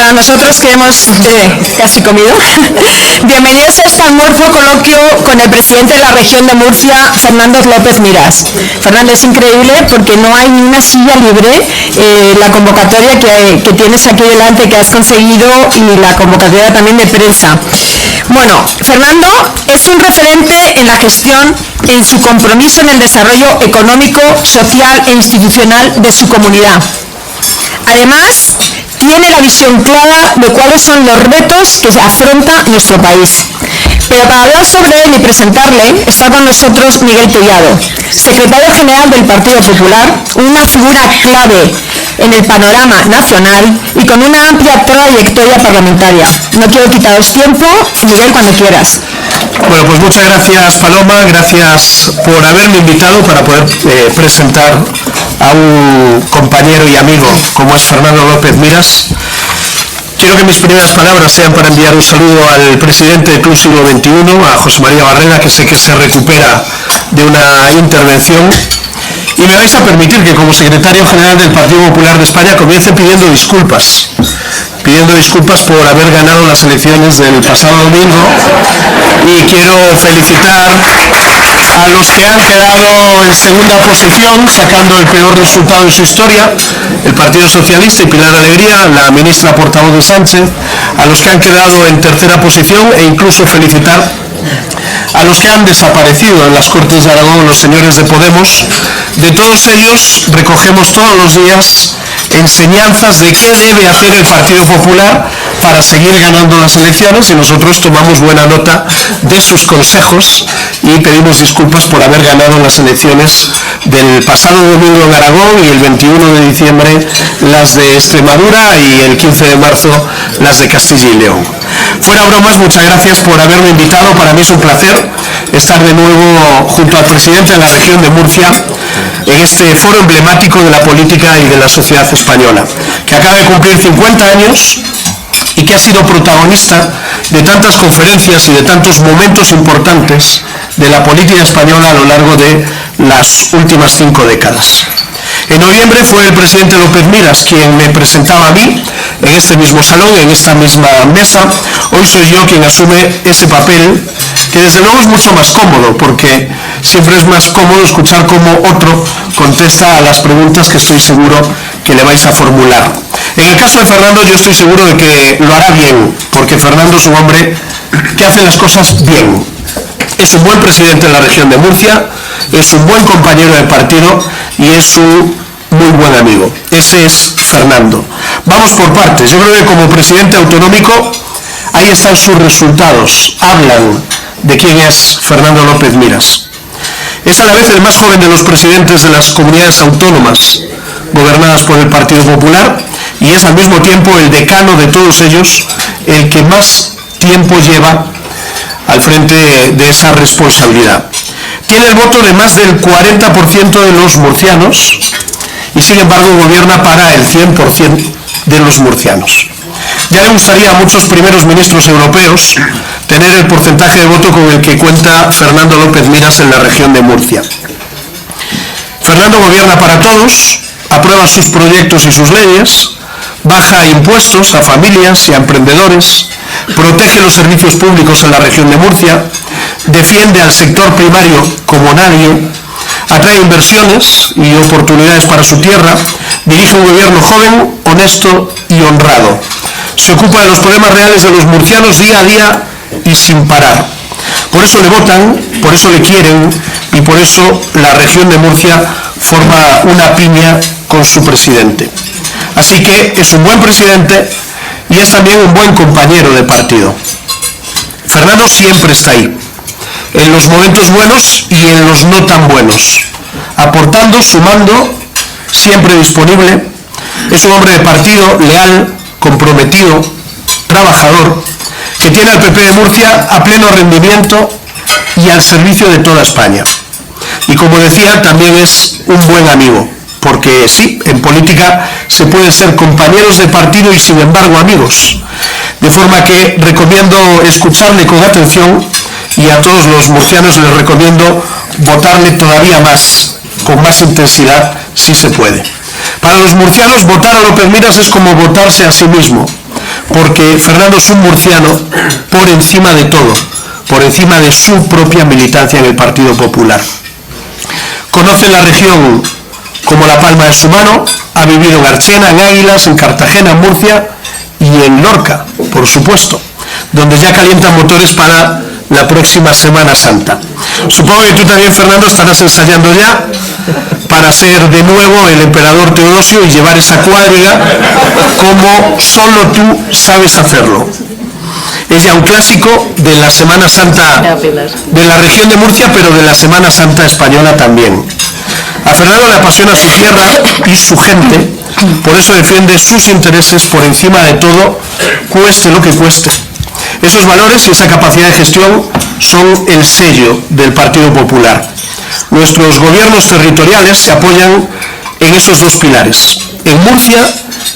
para nosotros que hemos casi comido. Bienvenidos a este almuerzo coloquio con el presidente de la región de Murcia, Fernando López Miras. Fernando, es increíble porque no hay ni una silla libre. La convocatoria que tienes aquí delante, que has conseguido, y la convocatoria también de prensa. Bueno, Fernando es un referente en la gestión, en su compromiso en el desarrollo económico, social e institucional de su comunidad. Además, tiene la visión clara de cuáles son los retos que afronta nuestro país. Pero para hablar sobre él y presentarle, está con nosotros Miguel Tellado, secretario general del Partido Popular, una figura clave en el panorama nacional y con una amplia trayectoria parlamentaria. No quiero quitaros tiempo, Miguel, cuando quieras. Bueno, pues muchas gracias, Paloma, gracias por haberme invitado para poder presentar a un compañero y amigo como es Fernando López Miras. Quiero que mis primeras palabras sean para enviar un saludo al presidente del Club Siglo XXI, a José María Barrera, que sé que se recupera de una intervención. Y me vais a permitir que como secretario general del Partido Popular de España comience pidiendo disculpas por haber ganado las elecciones del pasado domingo, y quiero felicitar a los que han quedado en segunda posición, sacando el peor resultado en su historia, el Partido Socialista y Pilar Alegría, la ministra portavoz de Sánchez, a los que han quedado en tercera posición, e incluso felicitar a los que han desaparecido en las Cortes de Aragón, los señores de Podemos. De todos ellos recogemos todos los días enseñanzas de qué debe hacer el Partido Popular para seguir ganando las elecciones, y nosotros tomamos buena nota de sus consejos y pedimos disculpas por haber ganado las elecciones del pasado domingo en Aragón y el 21 de diciembre las de Extremadura y el 15 de marzo las de Castilla y León. Fuera bromas, muchas gracias por haberme invitado. Para mí es un placer estar de nuevo junto al presidente de la región de Murcia en este foro emblemático de la política y de la sociedad española, que acaba de cumplir 50 años y que ha sido protagonista de tantas conferencias y de tantos momentos importantes de la política española a lo largo de las últimas 5 décadas. En noviembre fue el presidente López Miras quien me presentaba a mí en este mismo salón, en esta misma mesa. Hoy soy yo quien asume ese papel, que desde luego es mucho más cómodo, porque siempre es más cómodo escuchar cómo otro contesta a las preguntas que estoy seguro que le vais a formular. En el caso de Fernando, yo estoy seguro de que lo hará bien, porque Fernando es un hombre que hace las cosas bien. Es un buen presidente de la región de Murcia, es un buen compañero de partido y es un muy buen amigo. Ese es Fernando. Vamos por partes. Yo creo que como presidente autonómico, ahí están sus resultados. Hablan de quién es Fernando López Miras. Es a la vez el más joven de los presidentes de las comunidades autónomas gobernadas por el Partido Popular, y es al mismo tiempo el decano de todos ellos, el que más tiempo lleva al frente de esa responsabilidad. Tiene el voto de más del 40% de los murcianos y sin embargo gobierna para el 100% de los murcianos. Ya le gustaría a muchos primeros ministros europeos tener el porcentaje de voto con el que cuenta Fernando López Miras en la región de Murcia. Fernando gobierna para todos, aprueba sus proyectos y sus leyes, baja impuestos a familias y a emprendedores, protege los servicios públicos en la región de Murcia, defiende al sector primario como nadie, atrae inversiones y oportunidades para su tierra, dirige un gobierno joven, honesto y honrado. Se ocupa de los problemas reales de los murcianos día a día y sin parar. Por eso le votan, por eso le quieren, y por eso la región de Murcia forma una piña con su presidente. Así que es un buen presidente y es también un buen compañero de partido. Fernando siempre está ahí, en los momentos buenos y en los no tan buenos, aportando, sumando, siempre disponible. Es un hombre de partido leal, comprometido, trabajador, que tiene al PP de Murcia a pleno rendimiento y al servicio de toda España. Y como decía, también es un buen amigo, porque sí, en política se puede ser compañeros de partido y sin embargo amigos. De forma que recomiendo escucharle con atención, y a todos los murcianos les recomiendo votarle todavía más, con más intensidad, si se puede. Para los murcianos, votar a López Miras es como votarse a sí mismo. porque Fernando es un murciano por encima de todo, por encima de su propia militancia en el Partido Popular. Conoce la región como la palma de su mano, ha vivido en Archena, en Águilas, en Cartagena, en Murcia y en Lorca, por supuesto, donde ya calientan motores para la próxima Semana Santa. Supongo que tú también, Fernando, estarás ensayando ya para ser de nuevo el emperador Teodosio y llevar esa cuadriga como solo tú sabes hacerlo. Es ya un clásico de la Semana Santa de la región de Murcia, pero de la Semana Santa española también. A Fernando le apasiona su tierra y su gente, por eso defiende sus intereses por encima de todo, cueste lo que cueste. Esos valores y esa capacidad de gestión son el sello del Partido Popular. Nuestros gobiernos territoriales se apoyan en esos dos pilares, en Murcia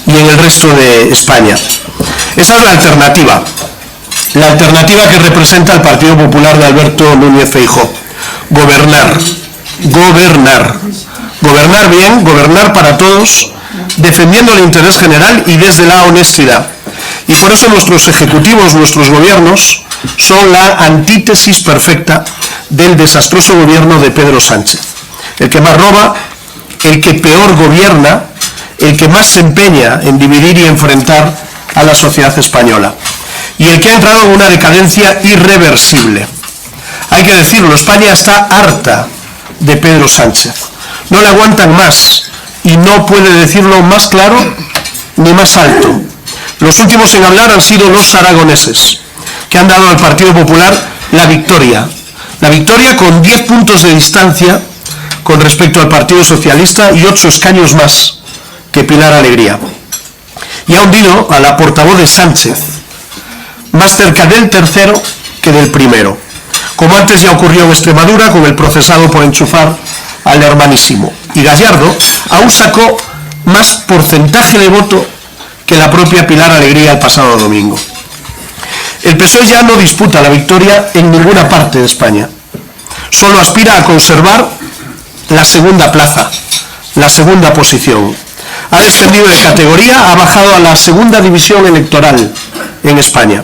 y en el resto de España. Esa es la alternativa que representa el Partido Popular de Alberto Núñez Feijóo. Gobernar bien, gobernar para todos, defendiendo el interés general y desde la honestidad. Y por eso nuestros ejecutivos, nuestros gobiernos, son la antítesis perfecta del desastroso gobierno de Pedro Sánchez. El que más roba, el que peor gobierna, el que más se empeña en dividir y enfrentar a la sociedad española. Y el que ha entrado en una decadencia irreversible. Hay que decirlo, España está harta de Pedro Sánchez. No le aguantan más y no puede decirlo más claro ni más alto. Los últimos en hablar han sido los aragoneses, que han dado al Partido Popular la victoria con 10 puntos de distancia con respecto al Partido Socialista y 8 escaños más que Pilar Alegría. Y ha hundido a la portavoz de Sánchez, más cerca del tercero que del primero, como antes ya ocurrió en Extremadura con el procesado por enchufar al hermanísimo. Y Gallardo aún sacó más porcentaje de voto que la propia Pilar Alegría el pasado domingo. El PSOE ya no disputa la victoria en ninguna parte de España. Solo aspira a conservar la segunda plaza, la segunda posición. Ha descendido de categoría, ha bajado a la segunda división electoral en España.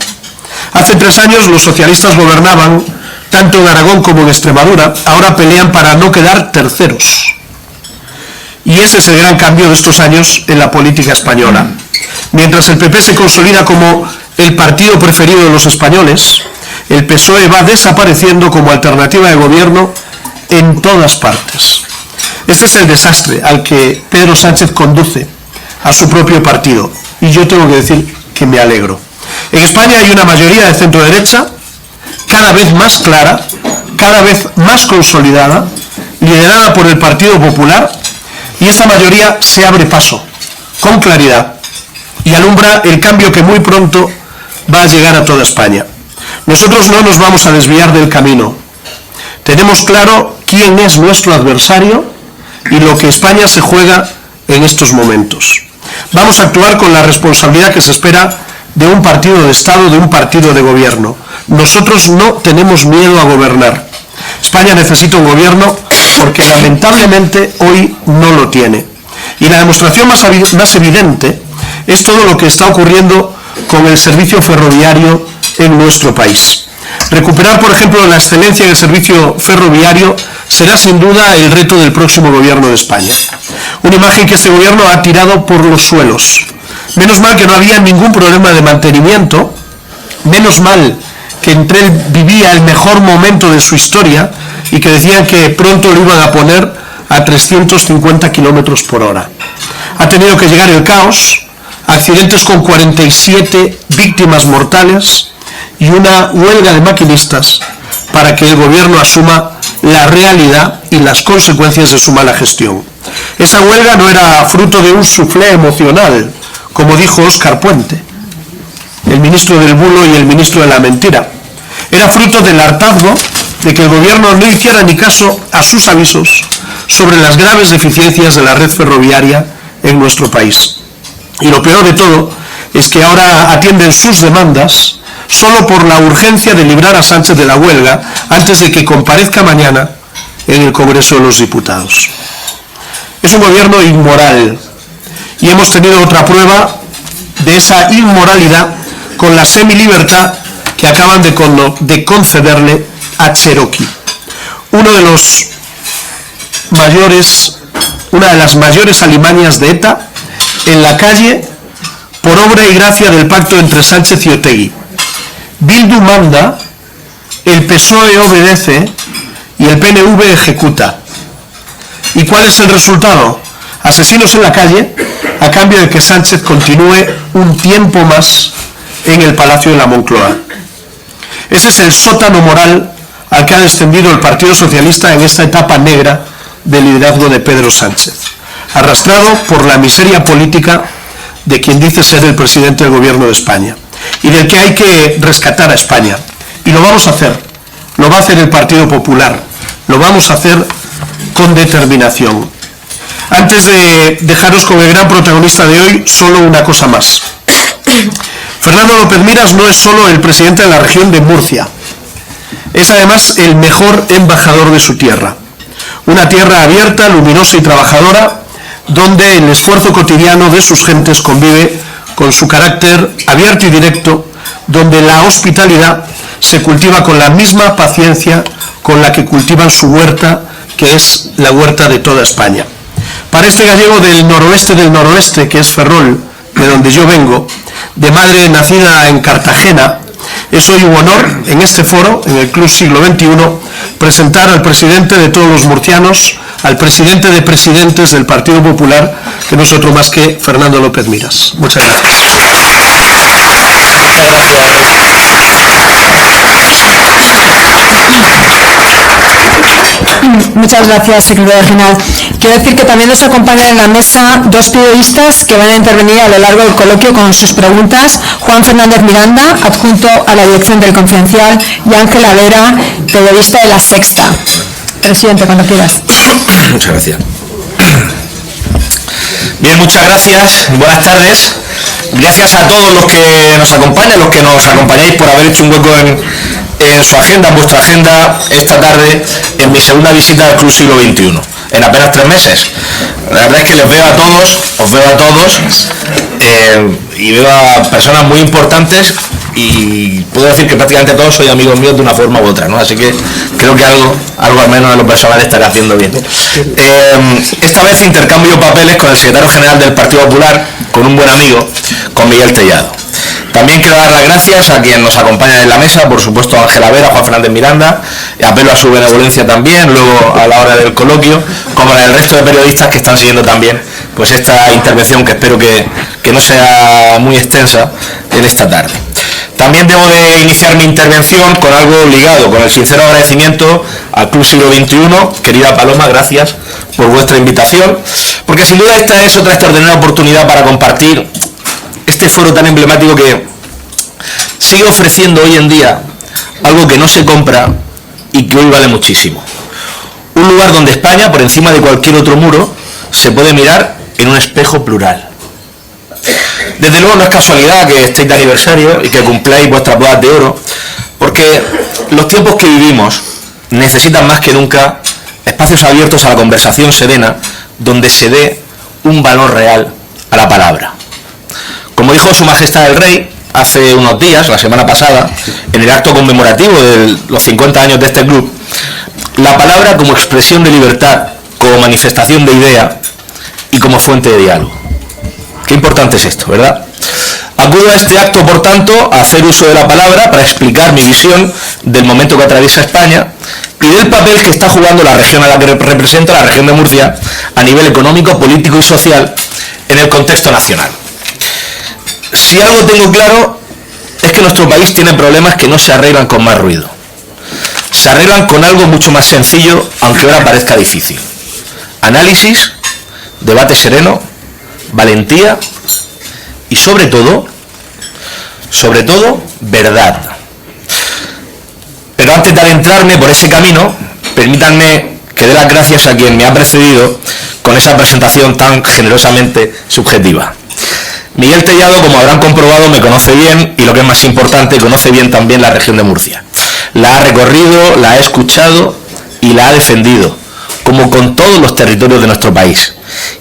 Hace 3 años los socialistas gobernaban tanto en Aragón como en Extremadura, ahora pelean para no quedar terceros. Y ese es el gran cambio de estos años en la política española. Mientras el PP se consolida como el partido preferido de los españoles, el PSOE va desapareciendo como alternativa de gobierno en todas partes. Ese es el desastre al que Pedro Sánchez conduce a su propio partido. Y yo tengo que decir que me alegro. En España hay una mayoría de centro-derecha cada vez más clara, cada vez más consolidada, liderada por el Partido Popular, y esa mayoría se abre paso, con claridad, y alumbra el cambio que muy pronto va a llegar a toda España. Nosotros no nos vamos a desviar del camino. Tenemos claro quién es nuestro adversario y lo que España se juega en estos momentos. Vamos a actuar con la responsabilidad que se espera de un partido de Estado, de un partido de gobierno. Nosotros no tenemos miedo a gobernar. España necesita un gobierno porque lamentablemente hoy no lo tiene. Y la demostración más evidente es todo lo que está ocurriendo con el servicio ferroviario en nuestro país. Recuperar, por ejemplo, la excelencia en el servicio ferroviario será sin duda el reto del próximo gobierno de España. Una imagen que este gobierno ha tirado por los suelos. Menos mal que no había ningún problema de mantenimiento, menos mal que entre él vivía el mejor momento de su historia y que decían que pronto lo iban a poner a 350 kilómetros por hora. Ha tenido que llegar el caos, accidentes con 47 víctimas mortales y una huelga de maquinistas para que el gobierno asuma la realidad y las consecuencias de su mala gestión. Esa huelga no era fruto de un suflé emocional, como dijo Óscar Puente, el ministro del bulo y el ministro de la mentira. Era fruto del hartazgo de que el gobierno no hiciera ni caso a sus avisos sobre las graves deficiencias de la red ferroviaria en nuestro país. Y lo peor de todo es que ahora atienden sus demandas solo por la urgencia de librar a Sánchez de la huelga antes de que comparezca mañana en el Congreso de los Diputados. Es un gobierno inmoral y hemos tenido otra prueba de esa inmoralidad con la semilibertad que acaban de concederle a Cherokee, una de las mayores alimañas de ETA en la calle por obra y gracia del pacto entre Sánchez y Otegi. Bildu manda, el PSOE obedece y el PNV ejecuta. ¿Y cuál es el resultado? Asesinos en la calle a cambio de que Sánchez continúe un tiempo más en el Palacio de la Moncloa. Ese es el sótano moral al que ha descendido el Partido Socialista en esta etapa negra del liderazgo de Pedro Sánchez, arrastrado por la miseria política de quien dice ser el presidente del Gobierno de España y del que hay que rescatar a España. Y lo vamos a hacer, lo va a hacer el Partido Popular, lo vamos a hacer con determinación. Antes de dejaros con el gran protagonista de hoy, solo una cosa más. Fernando López Miras no es solo el presidente de la región de Murcia, es además el mejor embajador de su tierra. Una tierra abierta, luminosa y trabajadora, donde el esfuerzo cotidiano de sus gentes convive con su carácter abierto y directo, donde la hospitalidad se cultiva con la misma paciencia con la que cultivan su huerta, que es la huerta de toda España. Para este gallego del noroeste, que es Ferrol, de donde yo vengo, de madre nacida en Cartagena, es hoy un honor en este foro, en el Club Siglo XXI, presentar al presidente de todos los murcianos, al presidente de presidentes del Partido Popular, que no es otro más que Fernando López Miras. Muchas gracias. Muchas gracias, secretario general. Quiero decir que también nos acompañan en la mesa dos periodistas que van a intervenir a lo largo del coloquio con sus preguntas: Juan Fernández Miranda, adjunto a la dirección del Confidencial, y Ángela Vera, periodista de La Sexta. Presidente, cuando quieras. Muchas gracias. Bien, muchas gracias. Buenas tardes. Gracias a todos los que nos acompañan, los que nos acompañáis, por haber hecho un hueco en su agenda, en vuestra agenda, esta tarde, en mi segunda visita al Club Siglo XXI, en apenas 3 meses. La verdad es que les veo a todos, os veo a todos, y veo a personas muy importantes, y puedo decir que prácticamente todos soy amigos míos de una forma u otra, ¿no? Así que creo que algo al menos de lo personal estaré haciendo bien. Esta vez intercambio papeles con el secretario general del Partido Popular, con un buen amigo, con Miguel Tellado. También quiero dar las gracias a quien nos acompaña en la mesa, por supuesto a Ángela Vera, Juan Fernández Miranda, apelo a su benevolencia también, luego a la hora del coloquio, como al resto de periodistas que están siguiendo también pues esta intervención, que espero que no sea muy extensa en esta tarde. También debo de iniciar mi intervención con algo ligado, con el sincero agradecimiento al Club Siglo XXI. Querida Paloma, gracias por vuestra invitación, porque sin duda esta es otra extraordinaria oportunidad para compartir este foro tan emblemático que sigue ofreciendo hoy en día algo que no se compra y que hoy vale muchísimo. Un lugar donde España, por encima de cualquier otro muro, se puede mirar en un espejo plural. Desde luego no es casualidad que estéis de aniversario y que cumpláis vuestras bodas de oro, porque los tiempos que vivimos necesitan más que nunca espacios abiertos a la conversación serena, donde se dé un valor real a la palabra. Como dijo Su Majestad el Rey hace unos días, la semana pasada, en el acto conmemorativo de los 50 años de este club, la palabra como expresión de libertad, como manifestación de idea y como fuente de diálogo. Qué importante es esto, ¿verdad? Acudo a este acto, por tanto, a hacer uso de la palabra para explicar mi visión del momento que atraviesa España y del papel que está jugando la región a la que represento, la región de Murcia, a nivel económico, político y social en el contexto nacional. Si algo tengo claro es que nuestro país tiene problemas que no se arreglan con más ruido. Se arreglan con algo mucho más sencillo, aunque ahora parezca difícil. Análisis, debate sereno, valentía y sobre todo, verdad. Pero antes de adentrarme por ese camino, permítanme que dé las gracias a quien me ha precedido con esa presentación tan generosamente subjetiva. Miguel Tellado, como habrán comprobado, me conoce bien y, lo que es más importante, conoce bien también la región de Murcia. La ha recorrido, la ha escuchado y la ha defendido, como con todos los territorios de nuestro país.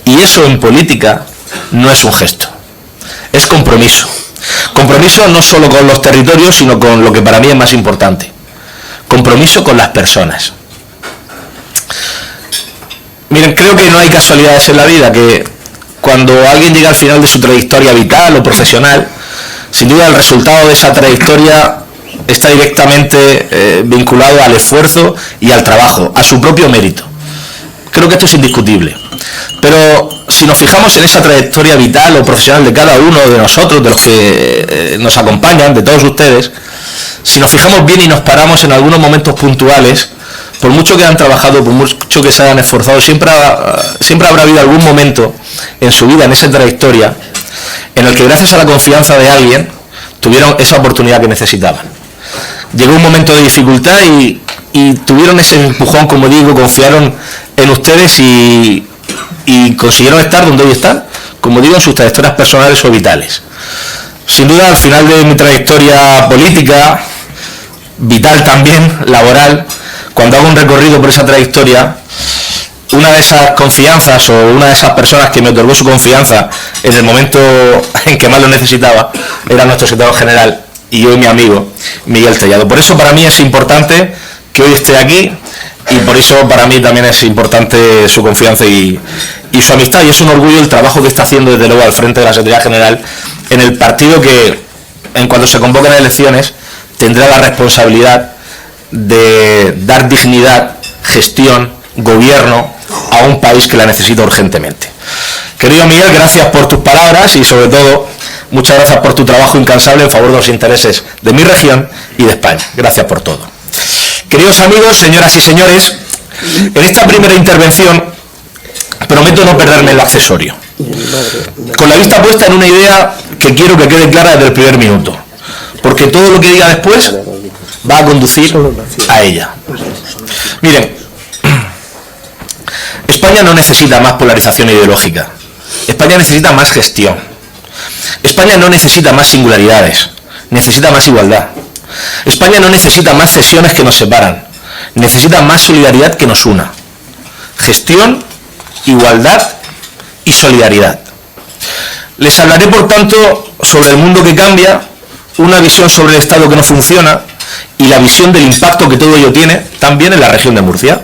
Y eso en política no es un gesto. es compromiso. Compromiso no solo con los territorios, sino con lo que para mí es más importante. Compromiso con las personas. Miren, creo que no hay casualidades en la vida, que cuando alguien llega al final de su trayectoria vital o profesional, sin duda el resultado de esa trayectoria está directamente vinculado al esfuerzo y al trabajo, a su propio mérito. Creo que esto es indiscutible. Pero si nos fijamos en esa trayectoria vital o profesional de cada uno de nosotros, de los que nos acompañan, de todos ustedes, si nos fijamos bien y nos paramos en algunos momentos puntuales, por mucho que han trabajado, por mucho que se hayan esforzado, siempre habrá habido algún momento en su vida, en esa trayectoria, en el que gracias a la confianza de alguien tuvieron esa oportunidad que necesitaban. Llegó un momento de dificultad y tuvieron ese empujón, como digo, confiaron en ustedes y consiguieron estar donde hoy están, como digo, en sus trayectorias personales o vitales. Sin duda, al final de mi trayectoria política, vital también, laboral, cuando hago un recorrido por esa trayectoria, una de esas confianzas o una de esas personas que me otorgó su confianza en el momento en que más lo necesitaba era nuestro secretario general y hoy mi amigo Miguel Tellado. Por eso para mí es importante que hoy esté aquí y por eso para mí también es importante su confianza y su amistad, y es un orgullo el trabajo que está haciendo desde luego al frente de la Secretaría General en el partido que en cuanto se convoquen elecciones tendrá la responsabilidad de dar dignidad, gestión, gobierno a un país que la necesita urgentemente. Querido Miguel, gracias por tus palabras y sobre todo muchas gracias por tu trabajo incansable en favor de los intereses de mi región y de España. Gracias por todo. Queridos amigos, señoras y señores, en esta primera intervención prometo no perderme el accesorio, con la vista puesta en una idea que quiero que quede clara desde el primer minuto, porque todo lo que diga después va a conducir a ella. Miren, España no necesita más polarización ideológica. España necesita más gestión. España no necesita más singularidades, necesita más igualdad. España no necesita más cesiones que nos separan, necesita más solidaridad que nos una. Gestión, igualdad y solidaridad. Les hablaré, por tanto, sobre el mundo que cambia, una visión sobre el Estado que no funciona y la visión del impacto que todo ello tiene también en la región de Murcia.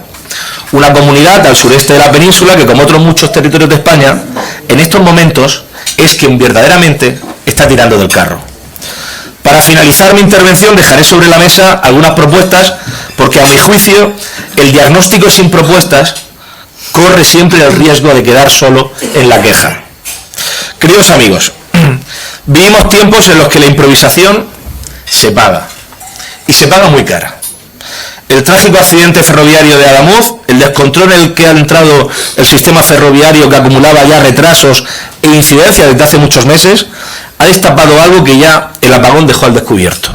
Una comunidad al sureste de la península que, como otros muchos territorios de España, en estos momentos es quien verdaderamente está tirando del carro. Para finalizar mi intervención dejaré sobre la mesa algunas propuestas, porque a mi juicio el diagnóstico sin propuestas corre siempre el riesgo de quedar solo en la queja. Queridos amigos, vivimos tiempos en los que la improvisación se paga, y se paga muy cara. El trágico accidente ferroviario de Adamuz, el descontrol en el que ha entrado el sistema ferroviario, que acumulaba ya retrasos e incidencias desde hace muchos meses, ha destapado algo que ya el apagón dejó al descubierto.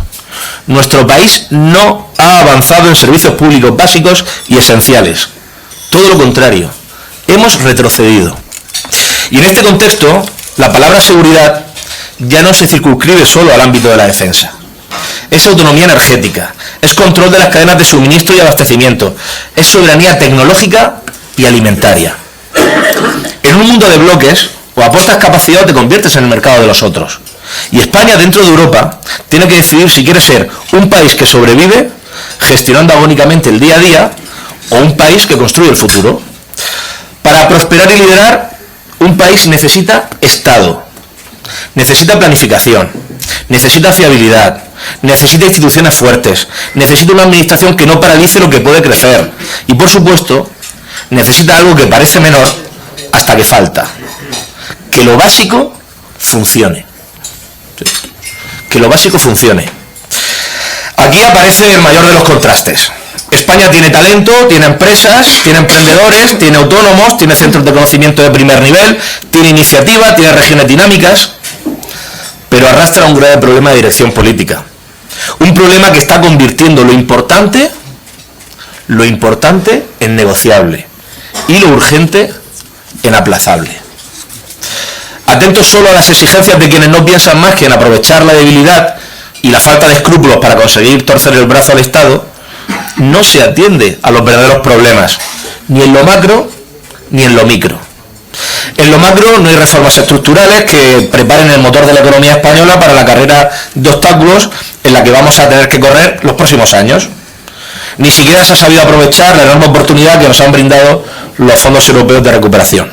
Nuestro país no ha avanzado en servicios públicos básicos y esenciales. Todo lo contrario, hemos retrocedido. Y en este contexto, la palabra seguridad ya no se circunscribe solo al ámbito de la defensa. Es autonomía energética, es control de las cadenas de suministro y abastecimiento, es soberanía tecnológica y alimentaria. En un mundo de bloques, o aportas capacidad o te conviertes en el mercado de los otros. Y España, dentro de Europa, tiene que decidir si quiere ser un país que sobrevive, gestionando agónicamente el día a día, o un país que construye el futuro. Para prosperar y liderar, un país necesita Estado, necesita planificación, necesita fiabilidad, necesita instituciones fuertes, necesita una administración que no paralice lo que puede crecer y, por supuesto, necesita algo que parece menor hasta que falta: que lo básico funcione. Que lo básico funcione. Aquí aparece el mayor de los contrastes. España tiene talento, tiene empresas, tiene emprendedores, tiene autónomos, tiene centros de conocimiento de primer nivel, tiene iniciativa, tiene regiones dinámicas, pero arrastra un grave problema de dirección política. Un problema que está convirtiendo lo importante en negociable y lo urgente en aplazable. Atentos solo a las exigencias de quienes no piensan más que en aprovechar la debilidad y la falta de escrúpulos para conseguir torcer el brazo al Estado, no se atiende a los verdaderos problemas, ni en lo macro ni en lo micro. En lo macro no hay reformas estructurales que preparen el motor de la economía española para la carrera de obstáculos en la que vamos a tener que correr los próximos años. Ni siquiera se ha sabido aprovechar la enorme oportunidad que nos han brindado los fondos europeos de recuperación.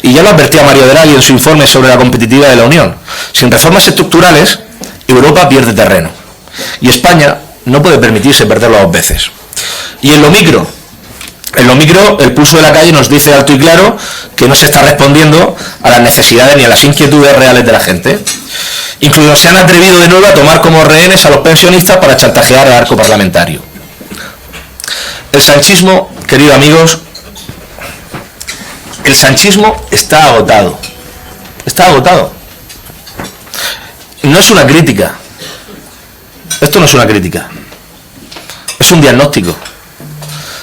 Y ya lo advertía Mario Draghi en su informe sobre la competitividad de la Unión. Sin reformas estructurales, Europa pierde terreno. Y España no puede permitirse perderlo 2 veces. Y en lo micro, el pulso de la calle nos dice alto y claro que no se está respondiendo a las necesidades ni a las inquietudes reales de la gente. Incluso se han atrevido de nuevo a tomar como rehenes a los pensionistas para chantajear el arco parlamentario. El sanchismo, queridos amigos, el sanchismo está agotado. Está agotado. No es una crítica. Esto no es una crítica. Es un diagnóstico.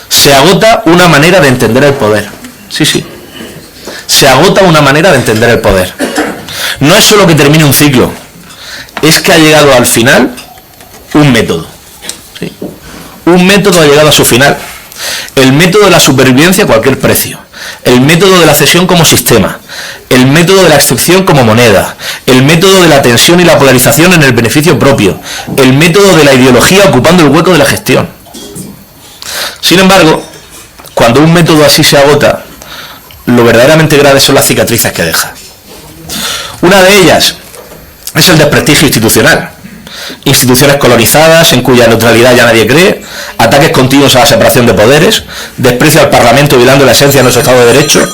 Se agota una manera de entender el poder. Sí, sí. Se agota una manera de entender el poder. No es solo que termine un ciclo. Es que ha llegado al final un método. ¿Sí? Un método ha llegado a su final. El método de la supervivencia a cualquier precio. El método de la cesión como sistema. El método de la excepción como moneda. El método de la tensión y la polarización en el beneficio propio. El método de la ideología ocupando el hueco de la gestión. Sin embargo, cuando un método así se agota, lo verdaderamente grave son las cicatrices que deja. Una de ellas es el desprestigio institucional. Instituciones colonizadas en cuya neutralidad ya nadie cree, ataques continuos a la separación de poderes, desprecio al Parlamento violando la esencia de nuestro Estado de Derecho.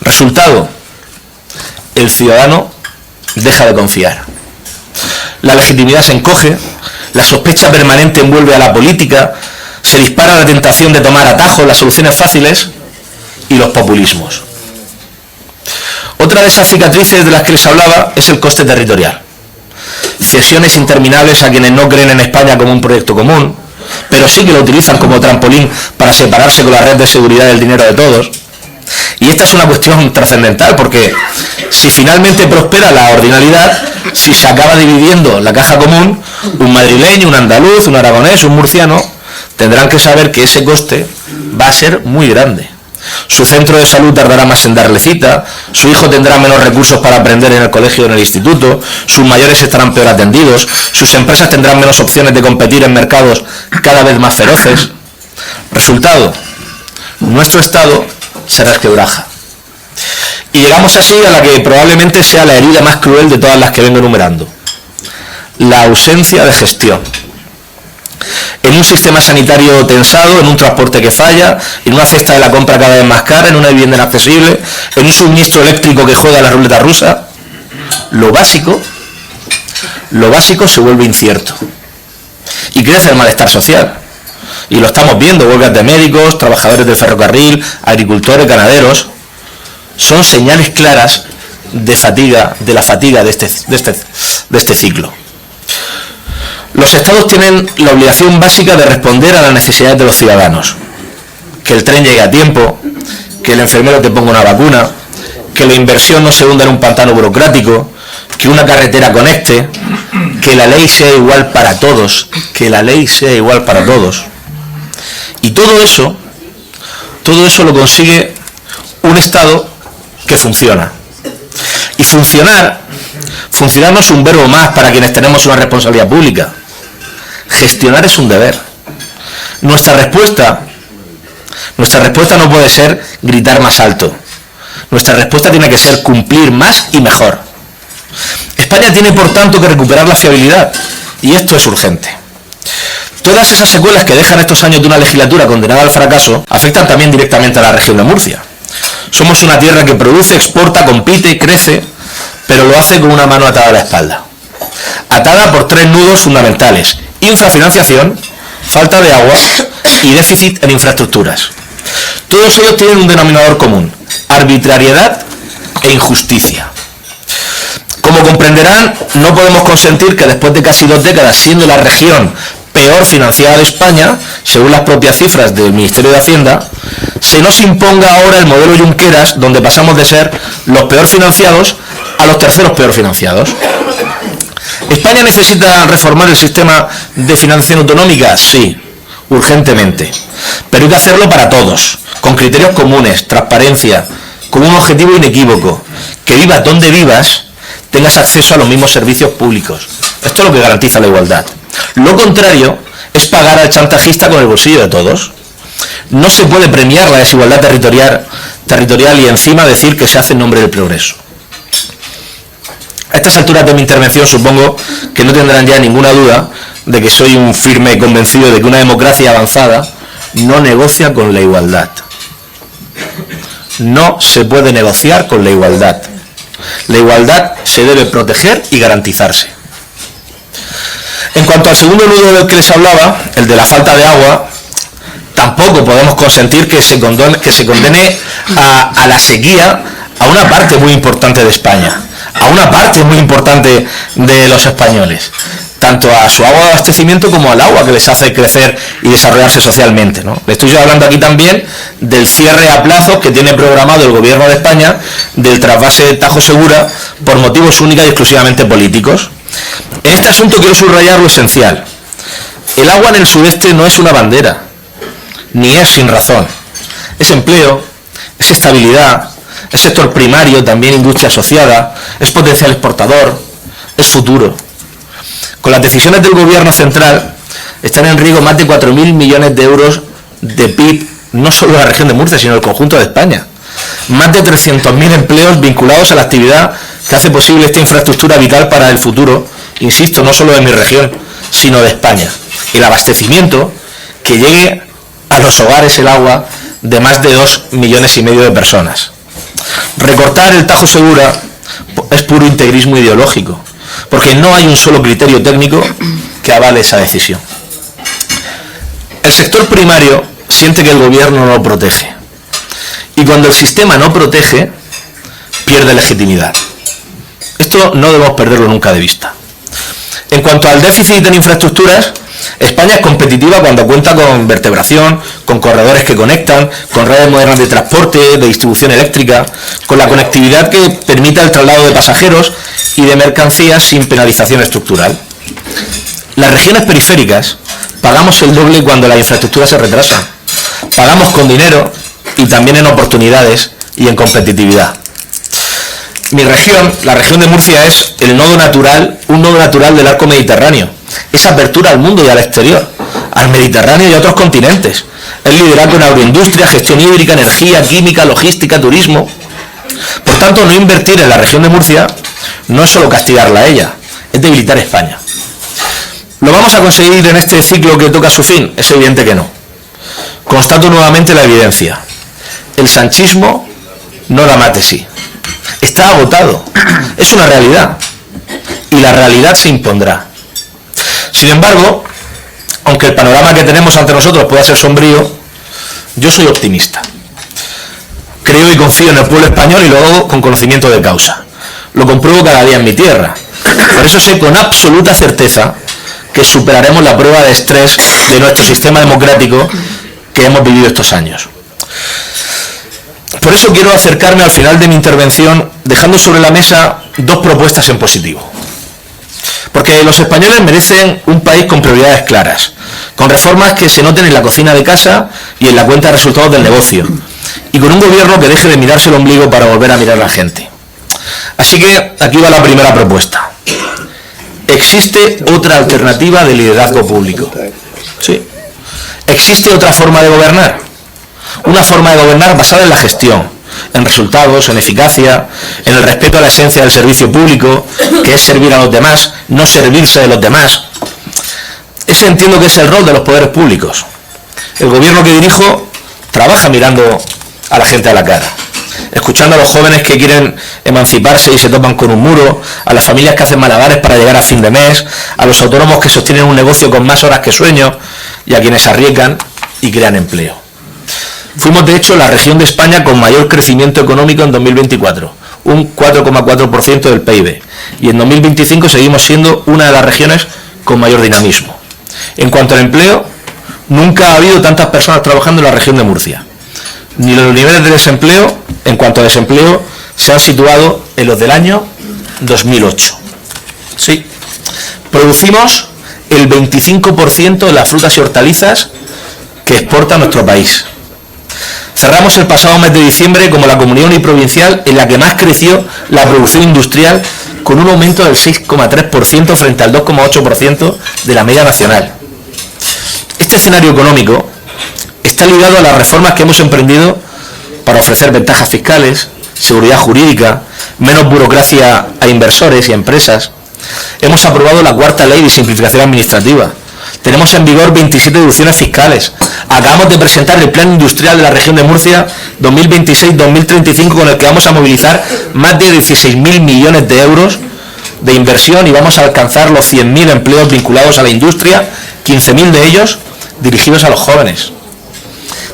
Resultado, el ciudadano deja de confiar. La legitimidad se encoge, la sospecha permanente envuelve a la política, se dispara la tentación de tomar atajos, las soluciones fáciles y los populismos. Otra de esas cicatrices de las que les hablaba es el coste territorial. Cesiones interminables a quienes no creen en España como un proyecto común, pero sí que lo utilizan como trampolín para separarse con la red de seguridad del dinero de todos. Y esta es una cuestión trascendental, porque si finalmente prospera la ordinalidad, si se acaba dividiendo la caja común, un madrileño, un andaluz, un aragonés, un murciano, tendrán que saber que ese coste va a ser muy grande. Su centro de salud tardará más en darle cita, su hijo tendrá menos recursos para aprender en el colegio o en el instituto, sus mayores estarán peor atendidos, sus empresas tendrán menos opciones de competir en mercados cada vez más feroces. Resultado, nuestro Estado se resquebraja. Y llegamos así a la que probablemente sea la herida más cruel de todas las que vengo enumerando: la ausencia de gestión. En un sistema sanitario tensado, en un transporte que falla, en una cesta de la compra cada vez más cara, en una vivienda inaccesible, en un suministro eléctrico que juega a la ruleta rusa, lo básico se vuelve incierto. Y crece el malestar social. Y lo estamos viendo: huelgas de médicos, trabajadores del ferrocarril, agricultores, ganaderos. Son señales claras de la fatiga de este ciclo. Los estados tienen la obligación básica de responder a las necesidades de los ciudadanos. Que el tren llegue a tiempo, que el enfermero te ponga una vacuna, que la inversión no se hunda en un pantano burocrático, que una carretera conecte, que la ley sea igual para todos, que la ley sea igual para todos. Y todo eso lo consigue un Estado que funciona. Y funcionar no es un verbo más para quienes tenemos una responsabilidad pública. Gestionar es un deber. Nuestra respuesta no puede ser gritar más alto. Nuestra respuesta tiene que ser cumplir más y mejor. España tiene, por tanto, que recuperar la fiabilidad, y esto es urgente. Todas esas secuelas que dejan estos años de una legislatura condenada al fracaso afectan también directamente a la región de Murcia. Somos una tierra que produce, exporta, compite y crece, pero lo hace con una mano atada a la espalda. Atada por 3 nudos fundamentales: infrafinanciación, falta de agua y déficit en infraestructuras. Todos ellos tienen un denominador común: arbitrariedad e injusticia. Como comprenderán, no podemos consentir que después de casi 2 décadas siendo la región peor financiada de España, según las propias cifras del Ministerio de Hacienda, se nos imponga ahora el modelo Junqueras, donde pasamos de ser los peor financiados a los terceros peor financiados. ¿España necesita reformar el sistema de financiación autonómica? Sí, urgentemente. Pero hay que hacerlo para todos, con criterios comunes, transparencia, como un objetivo inequívoco: que vivas donde vivas, tengas acceso a los mismos servicios públicos. Esto es lo que garantiza la igualdad. Lo contrario es pagar al chantajista con el bolsillo de todos. No se puede premiar la desigualdad territorial y encima decir que se hace en nombre del progreso. A estas alturas de mi intervención supongo que no tendrán ya ninguna duda de que soy un firme convencido de que una democracia avanzada no negocia con la igualdad. No se puede negociar con la igualdad. La igualdad se debe proteger y garantizarse. En cuanto al segundo nudo del que les hablaba, el de la falta de agua, tampoco podemos consentir que se condene a la sequía a una parte muy importante de España, a una parte muy importante de los españoles, tanto a su agua de abastecimiento como al agua que les hace crecer y desarrollarse socialmente, ¿no? Le estoy yo hablando aquí también del cierre a plazos que tiene programado el Gobierno de España del trasvase Tajo Segura por motivos única y exclusivamente políticos. En este asunto quiero subrayar lo esencial. El agua en el sudeste no es una bandera, ni es sin razón. Es empleo, es estabilidad, es sector primario, también industria asociada, es potencial exportador, es futuro. Con las decisiones del Gobierno central están en riesgo más de 4.000 millones de euros de PIB, no solo de la región de Murcia, sino del conjunto de España. Más de 300.000 empleos vinculados a la actividad que hace posible esta infraestructura vital para el futuro, insisto, no solo de mi región, sino de España. El abastecimiento, que llegue a los hogares el agua de más de 2,5 millones de personas. Recortar el Tajo Segura es puro integrismo ideológico, porque no hay un solo criterio técnico que avale esa decisión. El sector primario siente que el gobierno no lo protege, y cuando el sistema no protege, pierde legitimidad. Esto no debemos perderlo nunca de vista. En cuanto al déficit en infraestructuras, España es competitiva cuando cuenta con vertebración, con corredores que conectan, con redes modernas de transporte, de distribución eléctrica, con la conectividad que permita el traslado de pasajeros y de mercancías sin penalización estructural. Las regiones periféricas pagamos el doble cuando la infraestructura se retrasa. Pagamos con dinero y también en oportunidades y en competitividad. Mi región, la región de Murcia, es el nodo natural, un nodo natural del arco mediterráneo. Es apertura al mundo y al exterior, al Mediterráneo y a otros continentes. Es liderazgo en agroindustria, gestión hídrica, energía, química, logística, turismo. Por tanto, no invertir en la región de Murcia no es solo castigarla a ella, es debilitar España. ¿Lo vamos a conseguir en este ciclo que toca su fin? Es evidente que no. Constato nuevamente la evidencia. El sanchismo no la mate sí. Está agotado. Es una realidad. Y la realidad se impondrá. Sin embargo, aunque el panorama que tenemos ante nosotros pueda ser sombrío, yo soy optimista. Creo y confío en el pueblo español y lo hago con conocimiento de causa. Lo compruebo cada día en mi tierra. Por eso sé con absoluta certeza que superaremos la prueba de estrés de nuestro sistema democrático que hemos vivido estos años. Por eso quiero acercarme al final de mi intervención dejando sobre la mesa dos propuestas en positivo. Porque los españoles merecen un país con prioridades claras, con reformas que se noten en la cocina de casa y en la cuenta de resultados del negocio, y con un gobierno que deje de mirarse el ombligo para volver a mirar a la gente. Así que aquí va la primera propuesta. ¿Existe otra alternativa de liderazgo público? Sí. ¿Existe otra forma de gobernar? Una forma de gobernar basada en la gestión, en resultados, en eficacia, en el respeto a la esencia del servicio público, que es servir a los demás, no servirse de los demás. Ese entiendo que es el rol de los poderes públicos. El gobierno que dirijo trabaja mirando a la gente a la cara, escuchando a los jóvenes que quieren emanciparse y se topan con un muro, a las familias que hacen malabares para llegar a fin de mes, a los autónomos que sostienen un negocio con más horas que sueños y a quienes arriesgan y crean empleo. Fuimos, de hecho, la región de España con mayor crecimiento económico en 2024, un 4,4% del PIB, y en 2025 seguimos siendo una de las regiones con mayor dinamismo. En cuanto al empleo, nunca ha habido tantas personas trabajando en la región de Murcia. Ni los niveles de desempleo, en cuanto a desempleo, se han situado en los del año 2008. Sí, producimos el 25% de las frutas y hortalizas que exporta nuestro país. Cerramos el pasado mes de diciembre como la comunidad uniprovincial en la que más creció la producción industrial, con un aumento del 6,3% frente al 2,8% de la media nacional. Este escenario económico está ligado a las reformas que hemos emprendido para ofrecer ventajas fiscales, seguridad jurídica, menos burocracia a inversores y empresas. Hemos aprobado la cuarta ley de simplificación administrativa. Tenemos en vigor 27 deducciones fiscales. Acabamos de presentar el Plan Industrial de la Región de Murcia 2026-2035, con el que vamos a movilizar más de 16.000 millones de euros de inversión y vamos a alcanzar los 100.000 empleos vinculados a la industria, 15.000 de ellos dirigidos a los jóvenes.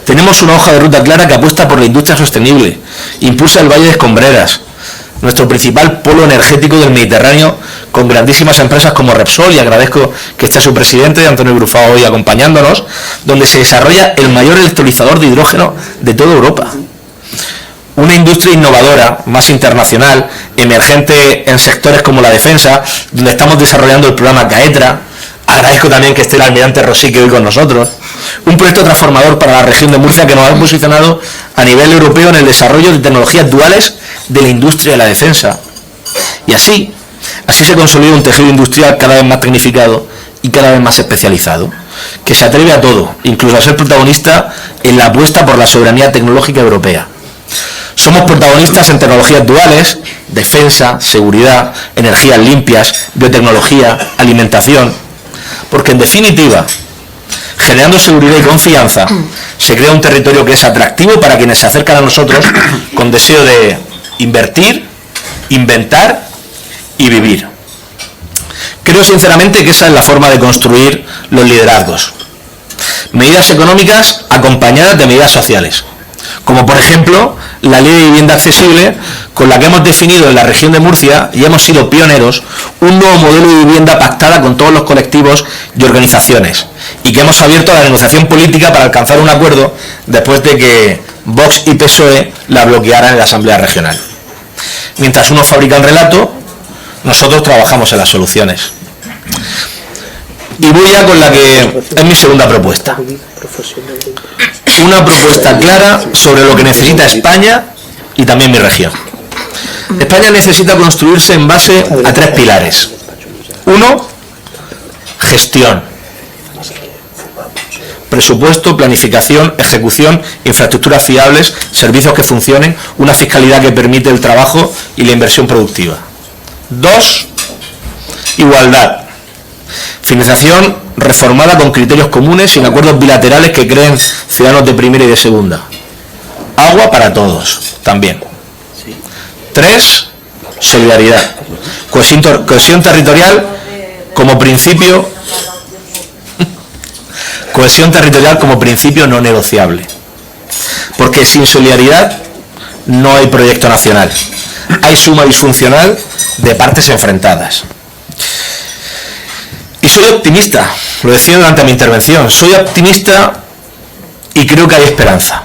Tenemos una hoja de ruta clara que apuesta por la industria sostenible, impulsa el Valle de Escombreras, nuestro principal polo energético del Mediterráneo, con grandísimas empresas como Repsol, y agradezco que esté su presidente, Antonio Brufao, hoy acompañándonos, donde se desarrolla el mayor electrolizador de hidrógeno de toda Europa. Una industria innovadora, más internacional, emergente en sectores como la defensa, donde estamos desarrollando el programa CAETRA. Agradezco también que esté el almirante Rosique hoy con nosotros. Un proyecto transformador para la región de Murcia que nos ha posicionado a nivel europeo en el desarrollo de tecnologías duales de la industria de la defensa. Y así se consolida un tejido industrial cada vez más tecnificado y cada vez más especializado, que se atreve a todo, incluso a ser protagonista en la apuesta por la soberanía tecnológica europea. Somos protagonistas en tecnologías duales, defensa, seguridad, energías limpias, biotecnología, alimentación, porque en definitiva, generando seguridad y confianza, se crea un territorio que es atractivo para quienes se acercan a nosotros con deseo de invertir, inventar y vivir. Creo sinceramente que esa es la forma de construir los liderazgos. Medidas económicas acompañadas de medidas sociales, como por ejemplo la Ley de Vivienda Accesible, con la que hemos definido en la región de Murcia, y hemos sido pioneros, un nuevo modelo de vivienda pactada con todos los colectivos y organizaciones, y que hemos abierto a la negociación política para alcanzar un acuerdo después de que Vox y PSOE la bloquearan en la Asamblea Regional. Mientras unos fabrican relato, nosotros trabajamos en las soluciones. Y voy ya con la que es mi segunda propuesta. Una propuesta clara sobre lo que necesita España y también mi región. España necesita construirse en base a 3 pilares. 1, gestión. Presupuesto, planificación, ejecución, infraestructuras fiables, servicios que funcionen, una fiscalidad que permite el trabajo y la inversión productiva. 2, igualdad. Financiación reformada con criterios comunes, sin acuerdos bilaterales que creen ciudadanos de primera y de segunda. Agua para todos, también. 3, solidaridad. Cohesión territorial como principio. Cohesión territorial como principio no negociable. Porque sin solidaridad no hay proyecto nacional. Hay suma disfuncional de partes enfrentadas. Y soy optimista, lo decía durante mi intervención, soy optimista y creo que hay esperanza.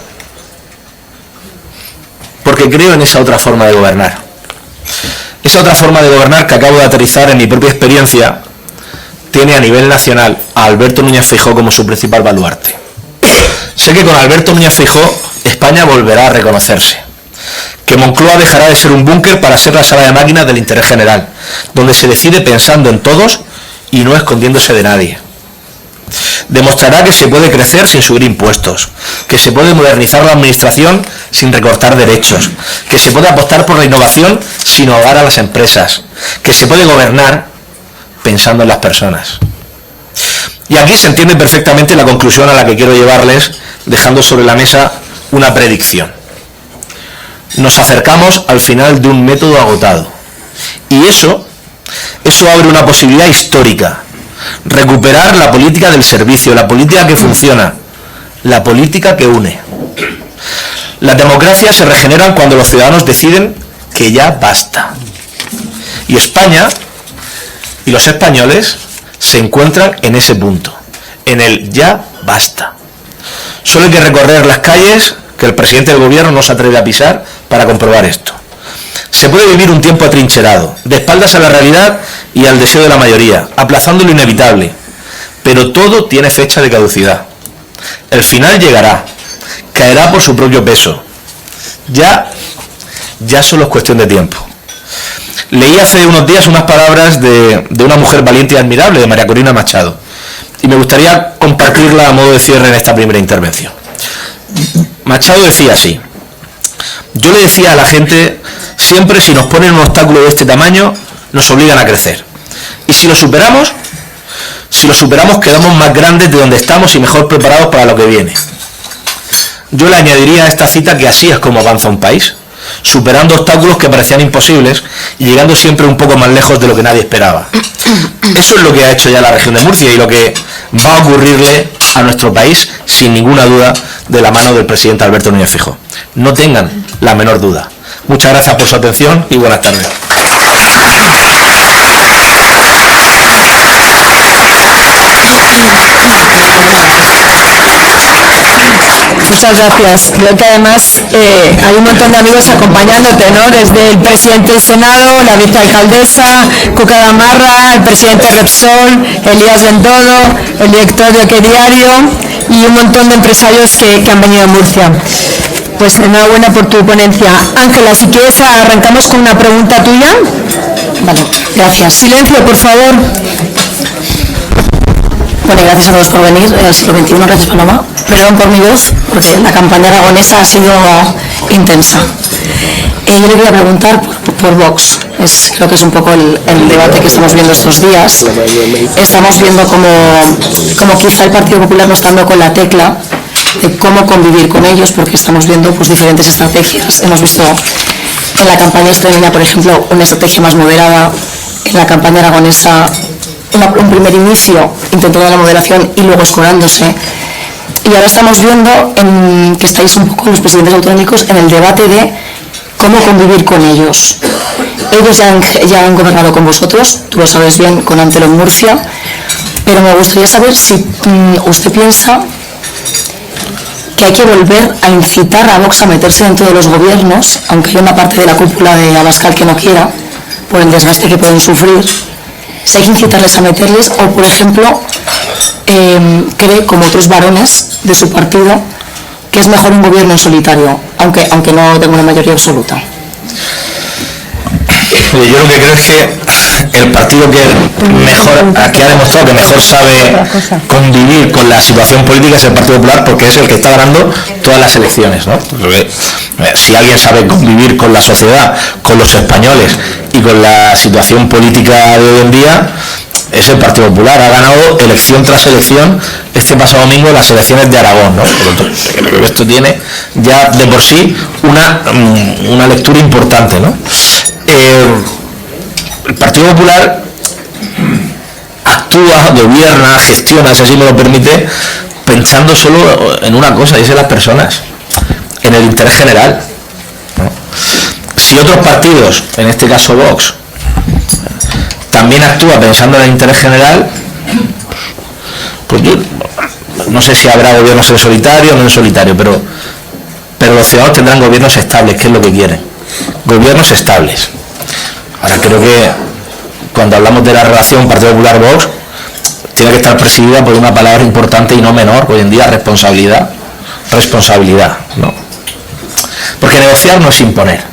Porque creo en esa otra forma de gobernar. Esa otra forma de gobernar que acabo de aterrizar en mi propia experiencia tiene a nivel nacional a Alberto Núñez Feijóo como su principal baluarte. Sé que con Alberto Núñez Feijóo España volverá a reconocerse. Que Moncloa dejará de ser un búnker para ser la sala de máquinas del interés general, donde se decide pensando en todos y no escondiéndose de nadie. Demostrará que se puede crecer sin subir impuestos, que se puede modernizar la administración sin recortar derechos, que se puede apostar por la innovación sin ahogar a las empresas, que se puede gobernar pensando en las personas. Y aquí se entiende perfectamente la conclusión a la que quiero llevarles, dejando sobre la mesa una predicción. Nos acercamos al final de un método agotado. Y eso abre una posibilidad histórica. Recuperar la política del servicio, la política que funciona, la política que une. Las democracias se regeneran cuando los ciudadanos deciden que ya basta. Y España y los españoles se encuentran en ese punto, en el ya basta. Solo hay que recorrer las calles que el presidente del gobierno no se atreve a pisar para comprobar esto. Se puede vivir un tiempo atrincherado, de espaldas a la realidad y al deseo de la mayoría, aplazando lo inevitable, pero todo tiene fecha de caducidad. El final llegará. caerá por su propio peso. Ya solo es cuestión de tiempo. Leí hace unos días unas palabras de una mujer valiente y admirable, de María Corina Machado, y me gustaría compartirla a modo de cierre en esta primera intervención. Machado decía así: yo le decía a la gente, siempre si nos ponen un obstáculo de este tamaño, nos obligan a crecer. Y si lo superamos quedamos más grandes de donde estamos y mejor preparados para lo que viene. Yo le añadiría a esta cita que así es como avanza un país, superando obstáculos que parecían imposibles y llegando siempre un poco más lejos de lo que nadie esperaba. Eso es lo que ha hecho ya la región de Murcia y lo que va a ocurrirle a nuestro país, sin ninguna duda, de la mano del presidente Alberto Núñez Feijóo. No tengan la menor duda. Muchas gracias por su atención y buenas tardes. Muchas gracias. Creo que además hay un montón de amigos acompañándote, ¿no? Desde el presidente del Senado, la vicealcaldesa, Cuca Gamarra, el presidente Repsol, Elías Bendodo, el director de Qué Diario y un montón de empresarios que han venido a Murcia. Pues enhorabuena por tu ponencia. Ángela, si quieres arrancamos con una pregunta tuya. Vale, gracias. Silencio, por favor. Bueno, gracias a todos por venir. Siglo XXI, gracias Paloma. Perdón por mi voz, porque la campaña aragonesa ha sido intensa. Yo le quería preguntar por Vox. Creo que es un poco el debate que estamos viendo estos días. Estamos viendo como quizá el Partido Popular no está dando con la tecla de cómo convivir con ellos, porque estamos viendo pues diferentes estrategias. Hemos visto en la campaña extremeña, por ejemplo, una estrategia más moderada. En la campaña aragonesa un primer inicio intentando la moderación y luego escorándose, y ahora estamos viendo que estáis un poco los presidentes autonómicos en el debate de cómo convivir con ellos. Ellos ya han gobernado con vosotros, tú lo sabes bien, con Antelo en Murcia, pero me gustaría saber si usted piensa que hay que volver a incitar a Vox a meterse dentro de los gobiernos, aunque hay una parte de la cúpula de Abascal que no quiera, por el desgaste que pueden sufrir. Si hay que incitarles a meterles, o por ejemplo, cree, como otros varones de su partido, que es mejor un gobierno en solitario, aunque no tenga una mayoría absoluta. Yo lo que creo es que el partido que ha demostrado que mejor sabe convivir con la situación política es el Partido Popular, porque es el que está ganando todas las elecciones, ¿no? Porque, si alguien sabe convivir con la sociedad, con los españoles y con la situación política de hoy en día, es el Partido Popular. Ha ganado elección tras elección este pasado domingo las elecciones de Aragón, ¿no? Por lo tanto, creo que esto tiene ya de por sí una lectura importante, ¿no? El Partido Popular actúa, gobierna, gestiona, si así me lo permite, pensando solo en una cosa, y es en las personas, en el interés general, ¿no? Si otros partidos, en este caso Vox, también actúa pensando en el interés general, pues yo no sé si habrá gobiernos en solitario o no en solitario, pero los ciudadanos tendrán gobiernos estables, que es lo que quieren, gobiernos estables. Ahora creo que cuando hablamos de la relación Partido Popular-Vox, tiene que estar presidida por una palabra importante y no menor hoy en día: responsabilidad, ¿no? Porque negociar no es imponer.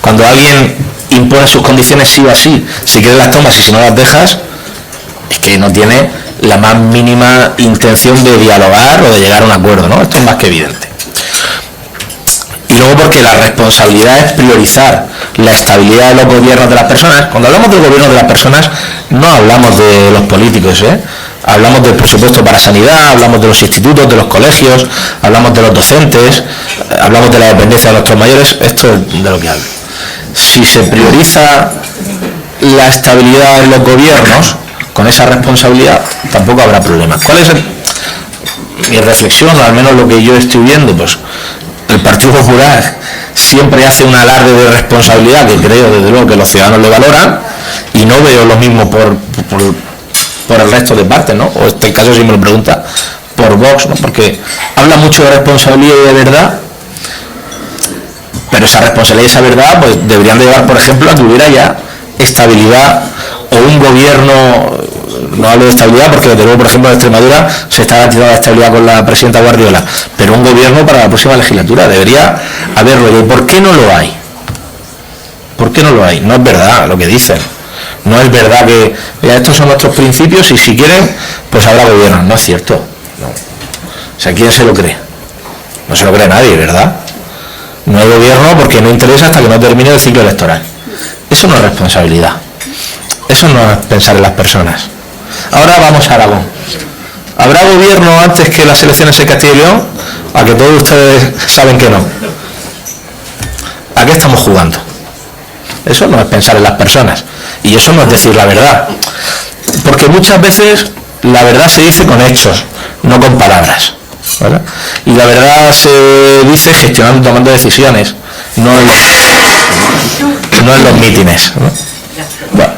Cuando alguien impone sus condiciones sí o sí, si quieres las tomas y si no las dejas, es que no tiene la más mínima intención de dialogar o de llegar a un acuerdo, ¿no? Esto es más que evidente. Y luego porque la responsabilidad es priorizar la estabilidad de los gobiernos de las personas. Cuando hablamos del gobierno de las personas, no hablamos de los políticos, hablamos del presupuesto para sanidad, hablamos de los institutos, de los colegios, hablamos de los docentes, hablamos de la dependencia de nuestros mayores. Esto es de lo que hablo. Si se prioriza la estabilidad en los gobiernos con esa responsabilidad, tampoco habrá problemas. ¿Cuál es mi reflexión, o al menos lo que yo estoy viendo? Pues el Partido Popular siempre hace un alarde de responsabilidad que creo desde luego que los ciudadanos le valoran, y no veo lo mismo por el resto de partes, ¿no? O en este caso, si me lo pregunta, por Vox, ¿no? Porque habla mucho de responsabilidad y de verdad, pero esa responsabilidad y esa verdad pues deberían de llevar, por ejemplo, a que hubiera ya estabilidad o un gobierno no hablo de estabilidad porque desde luego, por ejemplo, en Extremadura se está garantizando la estabilidad con la presidenta Guardiola, pero un gobierno para la próxima legislatura debería haberlo. ¿Y por qué no lo hay? ¿Por qué no lo hay? No es verdad lo que dicen. No es verdad que ya estos son nuestros principios y si quieren, pues habrá gobierno. No es cierto. No. O sea, ¿quién se lo cree? No se lo cree nadie, ¿verdad? No hay gobierno porque no interesa hasta que no termine el ciclo electoral. Eso no es responsabilidad. Eso no es pensar en las personas. Ahora vamos a Aragón. ¿Habrá gobierno antes que las elecciones en Castilla y León? A que todos ustedes saben que no. ¿A qué estamos jugando? Eso no es pensar en las personas. Y eso no es decir la verdad. Porque muchas veces la verdad se dice con hechos, no con palabras, ¿verdad? Y la verdad se dice gestionando, tomando decisiones, no en los mítines, ¿no? Bueno,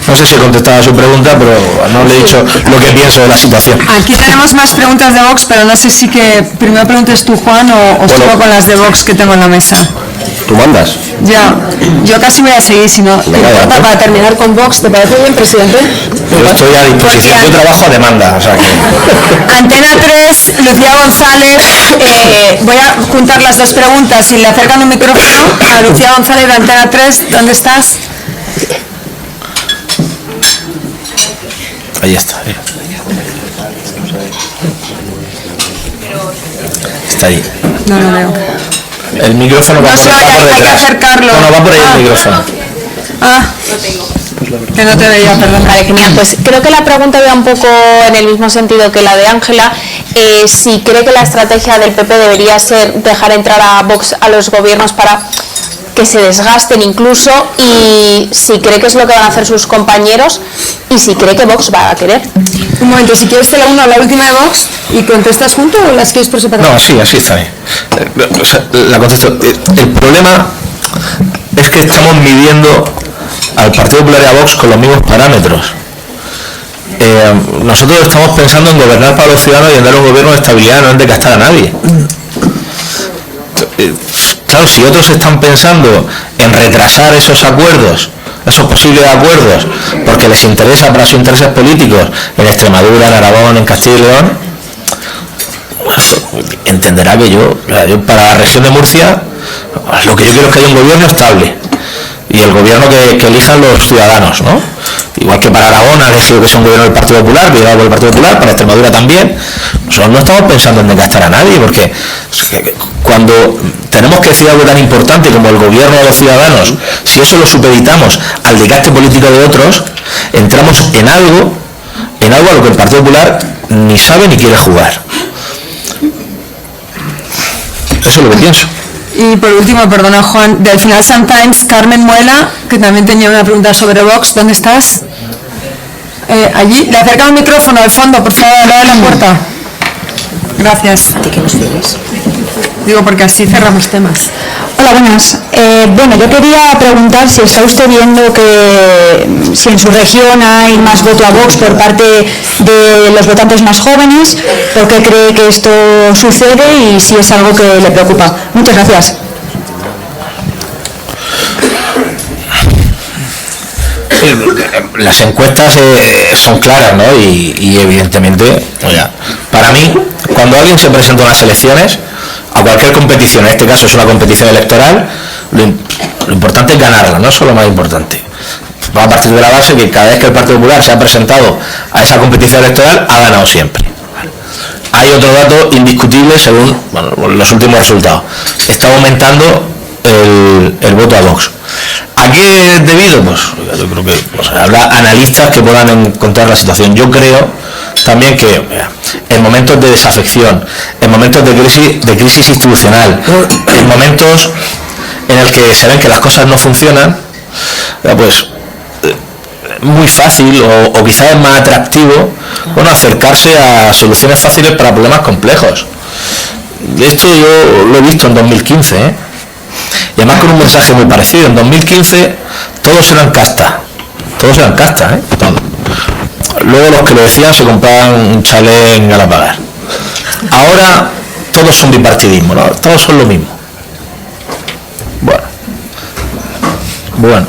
no sé si he contestado a su pregunta, pero no le he dicho lo que pienso de la situación. Aquí tenemos más preguntas de Vox, pero no sé si que primero preguntes tú, Juan, o sigo con las de Vox que tengo en la mesa. ¿Tú mandas? Ya, yo casi voy a seguir, si no. Para terminar con Vox, ¿te parece bien, presidente? Yo estoy a disposición, yo trabajo a demanda, o sea que... Antena 3, Lucía González, voy a juntar las dos preguntas. Si le acercan un micrófono a Lucía González de Antena 3, ¿dónde estás? Ahí está. Está ahí. No lo veo. El micrófono va, No se oye, hay que acercarlo. No, va por ahí el micrófono. Que no te veía, perdón. Vale, genial. Pues creo que la pregunta va un poco en el mismo sentido que la de Ángela. Si cree que la estrategia del PP debería ser dejar entrar a Vox a los gobiernos para que se desgasten incluso, y si cree que es lo que van a hacer sus compañeros, y si cree que Vox va a querer. Un momento, si quieres te la última de Vox y contestas junto o las quieres por separado. No, así está bien. La contesto. El problema es que estamos midiendo al Partido Popular y a Vox con los mismos parámetros. Nosotros estamos pensando en gobernar para los ciudadanos y en dar un gobierno de estabilidad, no en desgastar a nadie. Claro, si otros están pensando en retrasar esos acuerdos, esos posibles acuerdos, porque les interesa para sus intereses políticos, en Extremadura, en Aragón, en Castilla y León, pues, entenderá que yo para la región de Murcia, lo que yo quiero es que haya un gobierno estable, y el gobierno que elijan los ciudadanos, ¿no? Igual que para Aragón ha elegido que sea un gobierno del Partido Popular, que lleva por el Partido Popular, para Extremadura también. Nosotros no estamos pensando en desgastar a nadie, porque cuando tenemos que decir algo tan importante como el gobierno de los ciudadanos, si eso lo supeditamos al desgaste político de otros, entramos en algo a lo que el Partido Popular ni sabe ni quiere jugar. Eso es lo que pienso. Y por último, perdona Juan, del Financial Times, Carmen Muela, que también tenía una pregunta sobre Vox. ¿Dónde estás? Allí. Le acerca un micrófono al fondo, por favor, al lado de la puerta. Gracias. ¿De qué nos pides? Digo, porque así cerramos temas. Hola, buenas. Bueno, yo quería preguntar si está usted viendo que si en su región hay más voto a Vox por parte de los votantes más jóvenes, por qué cree que esto sucede y si es algo que le preocupa. Muchas gracias. Las encuestas son claras, ¿no? Y evidentemente, oiga, para mí, cuando alguien se presenta a unas elecciones, a cualquier competición, en este caso es una competición electoral, lo importante es ganarla, no es lo más importante. Va a partir de la base que cada vez que el Partido Popular se ha presentado a esa competición electoral, ha ganado siempre. Hay otro dato indiscutible según los últimos resultados. Está aumentando el voto a Vox. ¿A qué es debido? Pues yo creo que habrá analistas que puedan encontrar la situación. Yo creo también que en momentos de desafección, en momentos de crisis institucional, en momentos en el que se ven que las cosas no funcionan, pues muy fácil o quizás es más atractivo acercarse a soluciones fáciles para problemas complejos. De esto yo lo he visto en 2015, y además con un mensaje muy parecido. En 2015 todos eran casta, todos. Luego los que lo decían se compraban un chalet en Galapagar. Ahora todos son bipartidismo, ¿no? Todos son lo mismo. Bueno,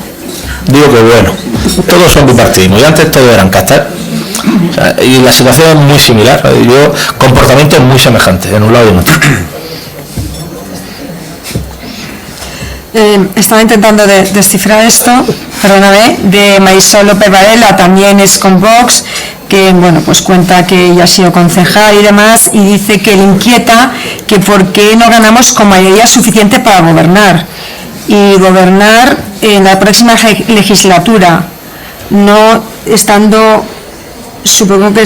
digo que bueno, todos son bipartidismo, y antes todos eran casta. O sea, y la situación es muy similar, comportamientos muy semejantes en un lado y en otro. Estaba intentando descifrar esto, perdóname, de Marisol López Varela, también es con Vox, que bueno, pues cuenta que ella ha sido concejal y demás, y dice que le inquieta que por qué no ganamos con mayoría suficiente para gobernar, y gobernar en la próxima legislatura, no estando, supongo que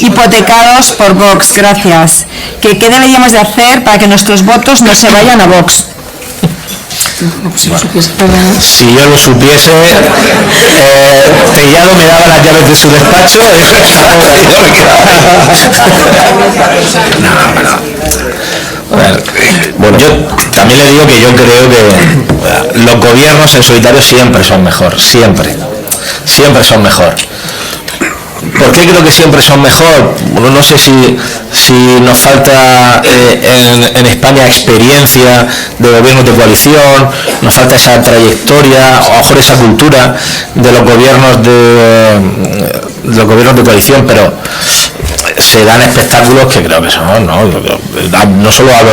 hipotecados por Vox. Gracias. ¿Qué deberíamos de hacer para que nuestros votos no se vayan a Vox? Si yo lo supiese, Tellado me daba las llaves de su despacho. Bueno, yo también le digo que yo creo que los gobiernos en solitario siempre son mejor, siempre son mejor. ¿Por qué creo que siempre son mejor? Bueno, no sé si nos falta en España experiencia de gobiernos de coalición, nos falta esa trayectoria, o a lo mejor esa cultura de los gobiernos de coalición, pero se dan espectáculos que creo que son, no solo hablo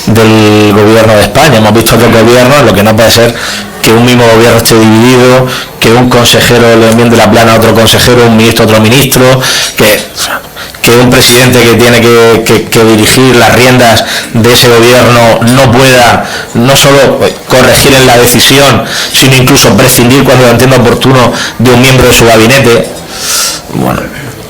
del gobierno de España, hemos visto otros gobiernos, lo que no puede ser que un mismo gobierno esté dividido, que un consejero le enmiende la plana a otro consejero, un ministro a otro ministro, que un presidente que tiene que dirigir las riendas de ese gobierno no pueda no solo corregir en la decisión, sino incluso prescindir cuando lo entienda oportuno de un miembro de su gabinete. Bueno,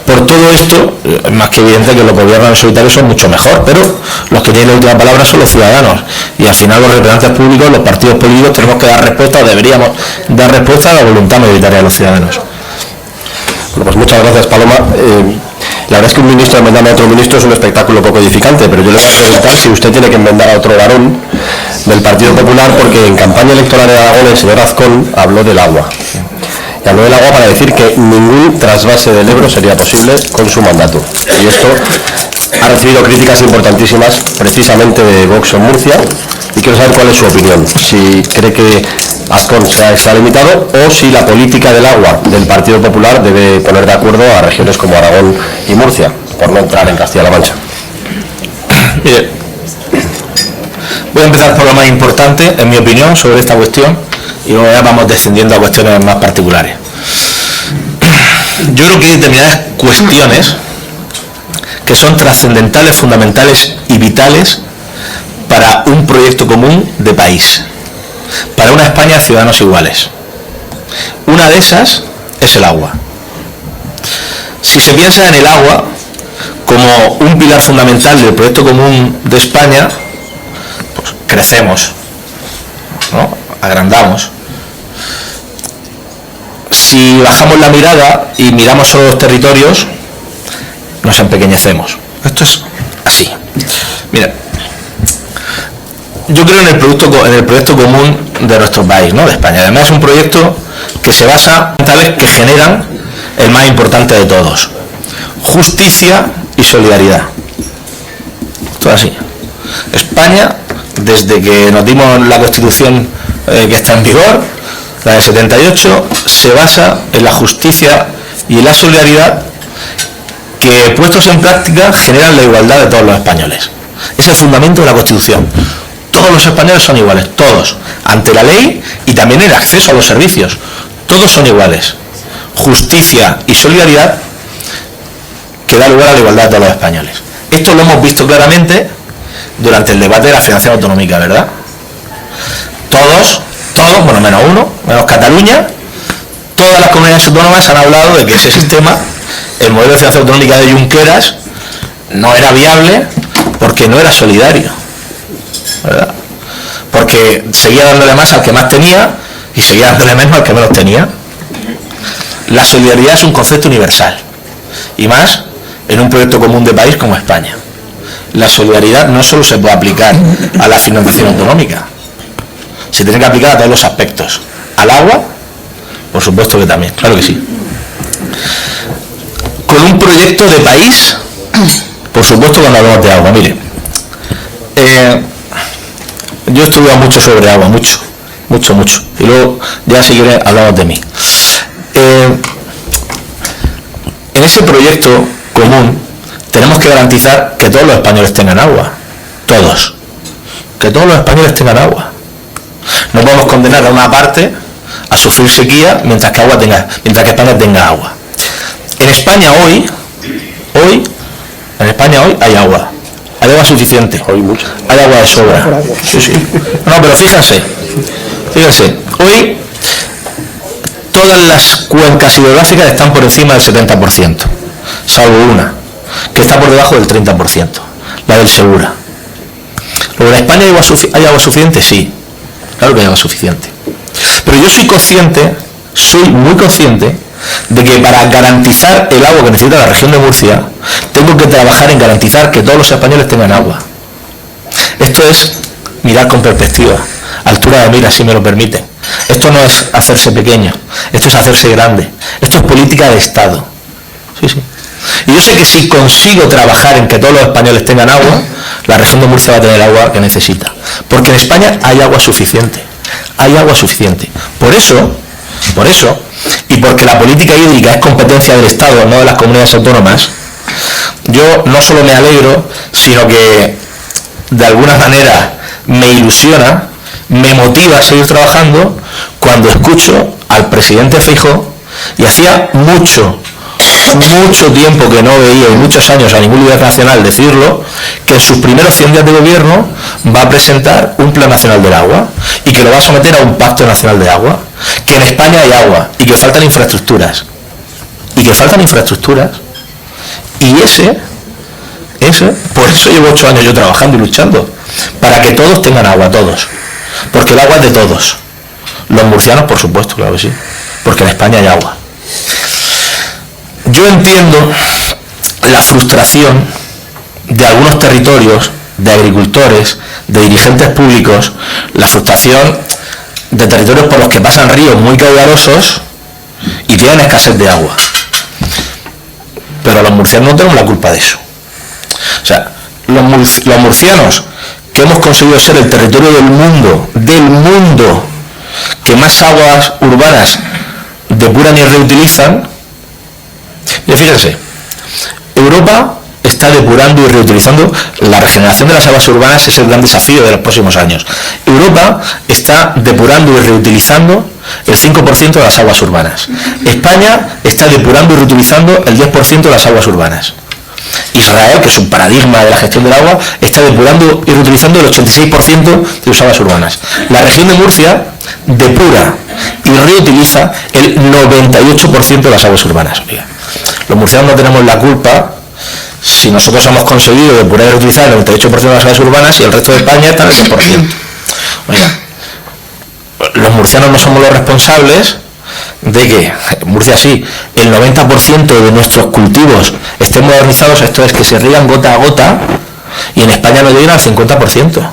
por todo esto, es más que evidente que los gobiernos en solitario son mucho mejor, pero los que tienen la última palabra son los ciudadanos, y al final los representantes públicos, los partidos políticos, tenemos que dar respuesta, o deberíamos dar respuesta a la voluntad mayoritaria de los ciudadanos. Bueno, pues muchas gracias, Paloma. La verdad es que un ministro enmendando a otro ministro es un espectáculo poco edificante, pero yo le voy a preguntar si usted tiene que enmendar a otro varón del Partido Popular, porque en campaña electoral de Aragón el señor Azcón habló del agua. Y habló del agua para decir que ningún trasvase del Ebro sería posible con su mandato. Y esto ha recibido críticas importantísimas precisamente de Vox en Murcia, y quiero saber cuál es su opinión. Si cree que Azcón se ha limitado, o si la política del agua del Partido Popular debe poner de acuerdo a regiones como Aragón y Murcia, por no entrar en Castilla-La Mancha. Mire, voy a empezar por lo más importante, en mi opinión, sobre esta cuestión, y luego ya vamos descendiendo a cuestiones más particulares. Yo creo que hay determinadas cuestiones que son trascendentales, fundamentales y vitales para un proyecto común de país, para una España de ciudadanos iguales. Una de esas es el agua. Si se piensa en el agua como un pilar fundamental del proyecto común de España, pues crecemos, ¿no? Agrandamos. Si bajamos la mirada y miramos solo los territorios, nos empequeñecemos. Esto es así. Mira, yo creo en el proyecto común de nuestro país, ¿no? De España. Además es un proyecto que se basa en tales que generan el más importante de todos: justicia y solidaridad. Esto es así. España, desde que nos dimos la Constitución que está en vigor, la del 78, se basa en la justicia y en la solidaridad, que puestos en práctica generan la igualdad de todos los españoles. Es el fundamento de la Constitución. Todos los españoles son iguales, todos, ante la ley y también en el acceso a los servicios. Todos son iguales. Justicia y solidaridad que da lugar a la igualdad de todos los españoles. Esto lo hemos visto claramente durante el debate de la financiación autonómica, ¿verdad? Todos, bueno, menos uno, menos Cataluña, todas las comunidades autónomas han hablado de que ese sistema, el modelo de financiación autonómica de Junqueras, no era viable porque no era solidario, ¿verdad? Porque seguía dándole más al que más tenía y seguía dándole menos al que menos tenía. La solidaridad es un concepto universal, y más en un proyecto común de país como España. La solidaridad no solo se puede aplicar a la financiación autonómica, se tiene que aplicar a todos los aspectos. Al agua, por supuesto que también, claro que sí. Con un proyecto de país, por supuesto, cuando hablamos de agua, mire, yo he estudiado mucho sobre agua, mucho, y luego ya si quiere hablamos de mí. ese proyecto común tenemos que garantizar que todos los españoles tengan agua. Todos. Que todos los españoles tengan agua. No podemos condenar a una parte a sufrir sequía mientras que España tenga agua. En España hoy hay agua. Hay agua suficiente. Hay agua de sobra. Sí. No, pero fíjense. Hoy todas las cuencas hidrográficas están por encima del 70%, salvo una, que está por debajo del 30%, la del Segura. ¿Luego en España hay agua suficiente? Sí, claro que hay agua suficiente. Pero yo soy muy consciente de que para garantizar el agua que necesita la región de Murcia, tengo que trabajar en garantizar que todos los españoles tengan agua. Esto es mirar con perspectiva, altura de mira, si me lo permiten. Esto no es hacerse pequeño, esto es hacerse grande. Esto es política de Estado. Sí. Y yo sé que si consigo trabajar en que todos los españoles tengan agua, la región de Murcia va a tener el agua que necesita. Porque en España hay agua suficiente. Hay agua suficiente. Por eso, y porque la política hídrica es competencia del Estado, no de las comunidades autónomas, yo no solo me alegro, sino que de alguna manera me ilusiona, me motiva a seguir trabajando cuando escucho al presidente Feijóo, y hacía mucho tiempo que no veía, y muchos años a ningún líder nacional decirlo, que en sus primeros 100 días de gobierno va a presentar un plan nacional del agua y que lo va a someter a un pacto nacional de agua, que en España hay agua y que faltan infraestructuras, y ese, por eso llevo 8 años yo trabajando y luchando, para que todos tengan agua, todos, porque el agua es de todos, los murcianos por supuesto, claro que sí, porque en España hay agua. Yo entiendo la frustración de algunos territorios, de agricultores, de dirigentes públicos, la frustración de territorios por los que pasan ríos muy caudalosos y tienen escasez de agua. Pero los murcianos no tenemos la culpa de eso. O sea, los murcianos que hemos conseguido ser el territorio del mundo, que más aguas urbanas depuran y reutilizan. Y fíjense, Europa está depurando y reutilizando. La regeneración de las aguas urbanas es el gran desafío de los próximos años. Europa está depurando y reutilizando el 5% de las aguas urbanas. España está depurando y reutilizando el 10% de las aguas urbanas. Israel, que es un paradigma de la gestión del agua, está depurando y reutilizando el 86% de sus aguas urbanas. La región de Murcia depura y reutiliza el 98% de las aguas urbanas. Los murcianos no tenemos la culpa si nosotros hemos conseguido depurar y reutilizar el 98% de las aguas urbanas y el resto de España está en el 100%. Oiga, los murcianos no somos los responsables de que, Murcia sí, el 90% de nuestros cultivos estén modernizados, esto es, que se riegan gota a gota, y en España no llegan al 50%.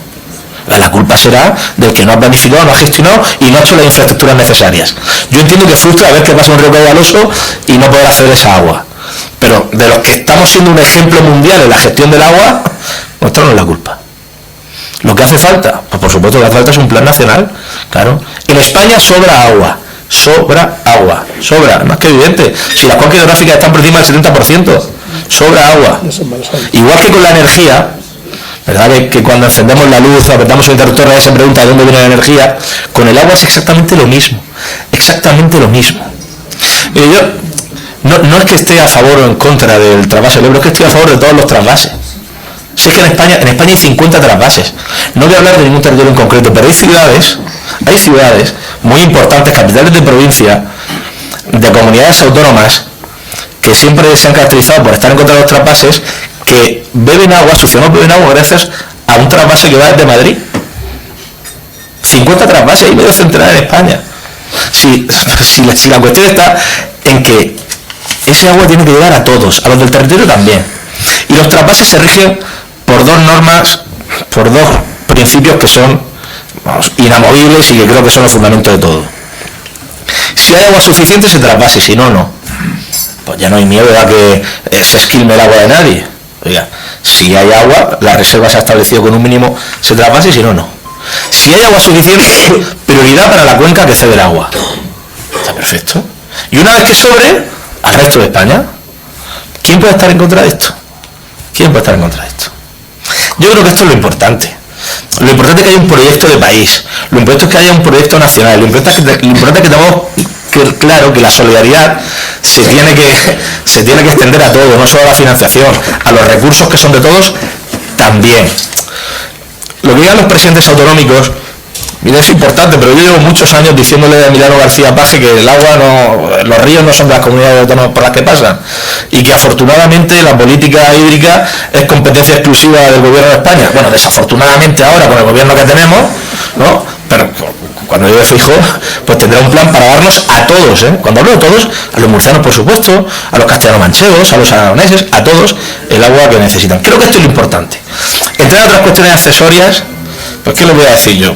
La culpa será del que no ha planificado, no ha gestionado y no ha hecho las infraestructuras necesarias. Yo entiendo que frustra ver que pasa un río caudaloso y no poder acceder a esa agua. Pero de los que estamos siendo un ejemplo mundial en la gestión del agua, nuestra no es la culpa. Lo que hace falta, pues por supuesto que hace falta es un plan nacional, claro. En España sobra agua, más que evidente. Si las cuencas hidrográficas están por encima del 70%, sobra agua. Igual que con la energía, ¿verdad? Que cuando encendemos la luz, apretamos el interruptor, nadie se pregunta de dónde viene la energía. Con el agua es exactamente lo mismo. Mire, yo no es que esté a favor o en contra del trasvase del Ebro, es que estoy a favor de todos los trasvases. Si es que en España hay 50 trasvases. No voy a hablar de ningún territorio en concreto, pero hay ciudades muy importantes, capitales de provincia, de comunidades autónomas, que siempre se han caracterizado por estar en contra de los trasvases, que beben agua, sus ciudadanos beben agua gracias a un trasvase que va desde Madrid. 50 trasvases y medio centenar en España. Si la cuestión está en que ese agua tiene que llegar a todos, a los del territorio también. Y los trasvases se rigen por dos normas, por dos principios que son, inamovibles y que creo que son el fundamento de todo. Si hay agua suficiente se trasvase, si no, no. Pues ya no hay miedo a que se esquilme el agua de nadie. Oiga, si hay agua, la reserva se ha establecido con un mínimo, se trasvase, si no, no. Si hay agua suficiente, prioridad para la cuenca que cede el agua. Está perfecto. Y una vez que sobre, al resto de España. ¿Quién puede estar en contra de esto? ¿Quién puede estar en contra de esto? Yo creo que esto es lo importante. Lo importante es que haya un proyecto de país, lo importante es que haya un proyecto nacional, lo importante es que tengamos claro que la solidaridad se tiene que extender a todo, no solo a la financiación, a los recursos que son de todos también. Lo que digan los presidentes autonómicos, mira, es importante, pero yo llevo muchos años diciéndole a Emiliano García Paje que el agua los ríos no son de las comunidades autónomas por las que pasan, y que afortunadamente la política hídrica es competencia exclusiva del gobierno de España. Bueno, desafortunadamente ahora con el gobierno que tenemos, ¿no? Pero cuando llegue Feijóo, pues tendrá un plan para darnos a todos, cuando hablo de todos, a los murcianos por supuesto, a los castellano-manchegos, a los aragoneses, a todos, el agua que necesitan. Creo que esto es lo importante. Entre otras cuestiones accesorias, pues ¿qué les voy a decir yo?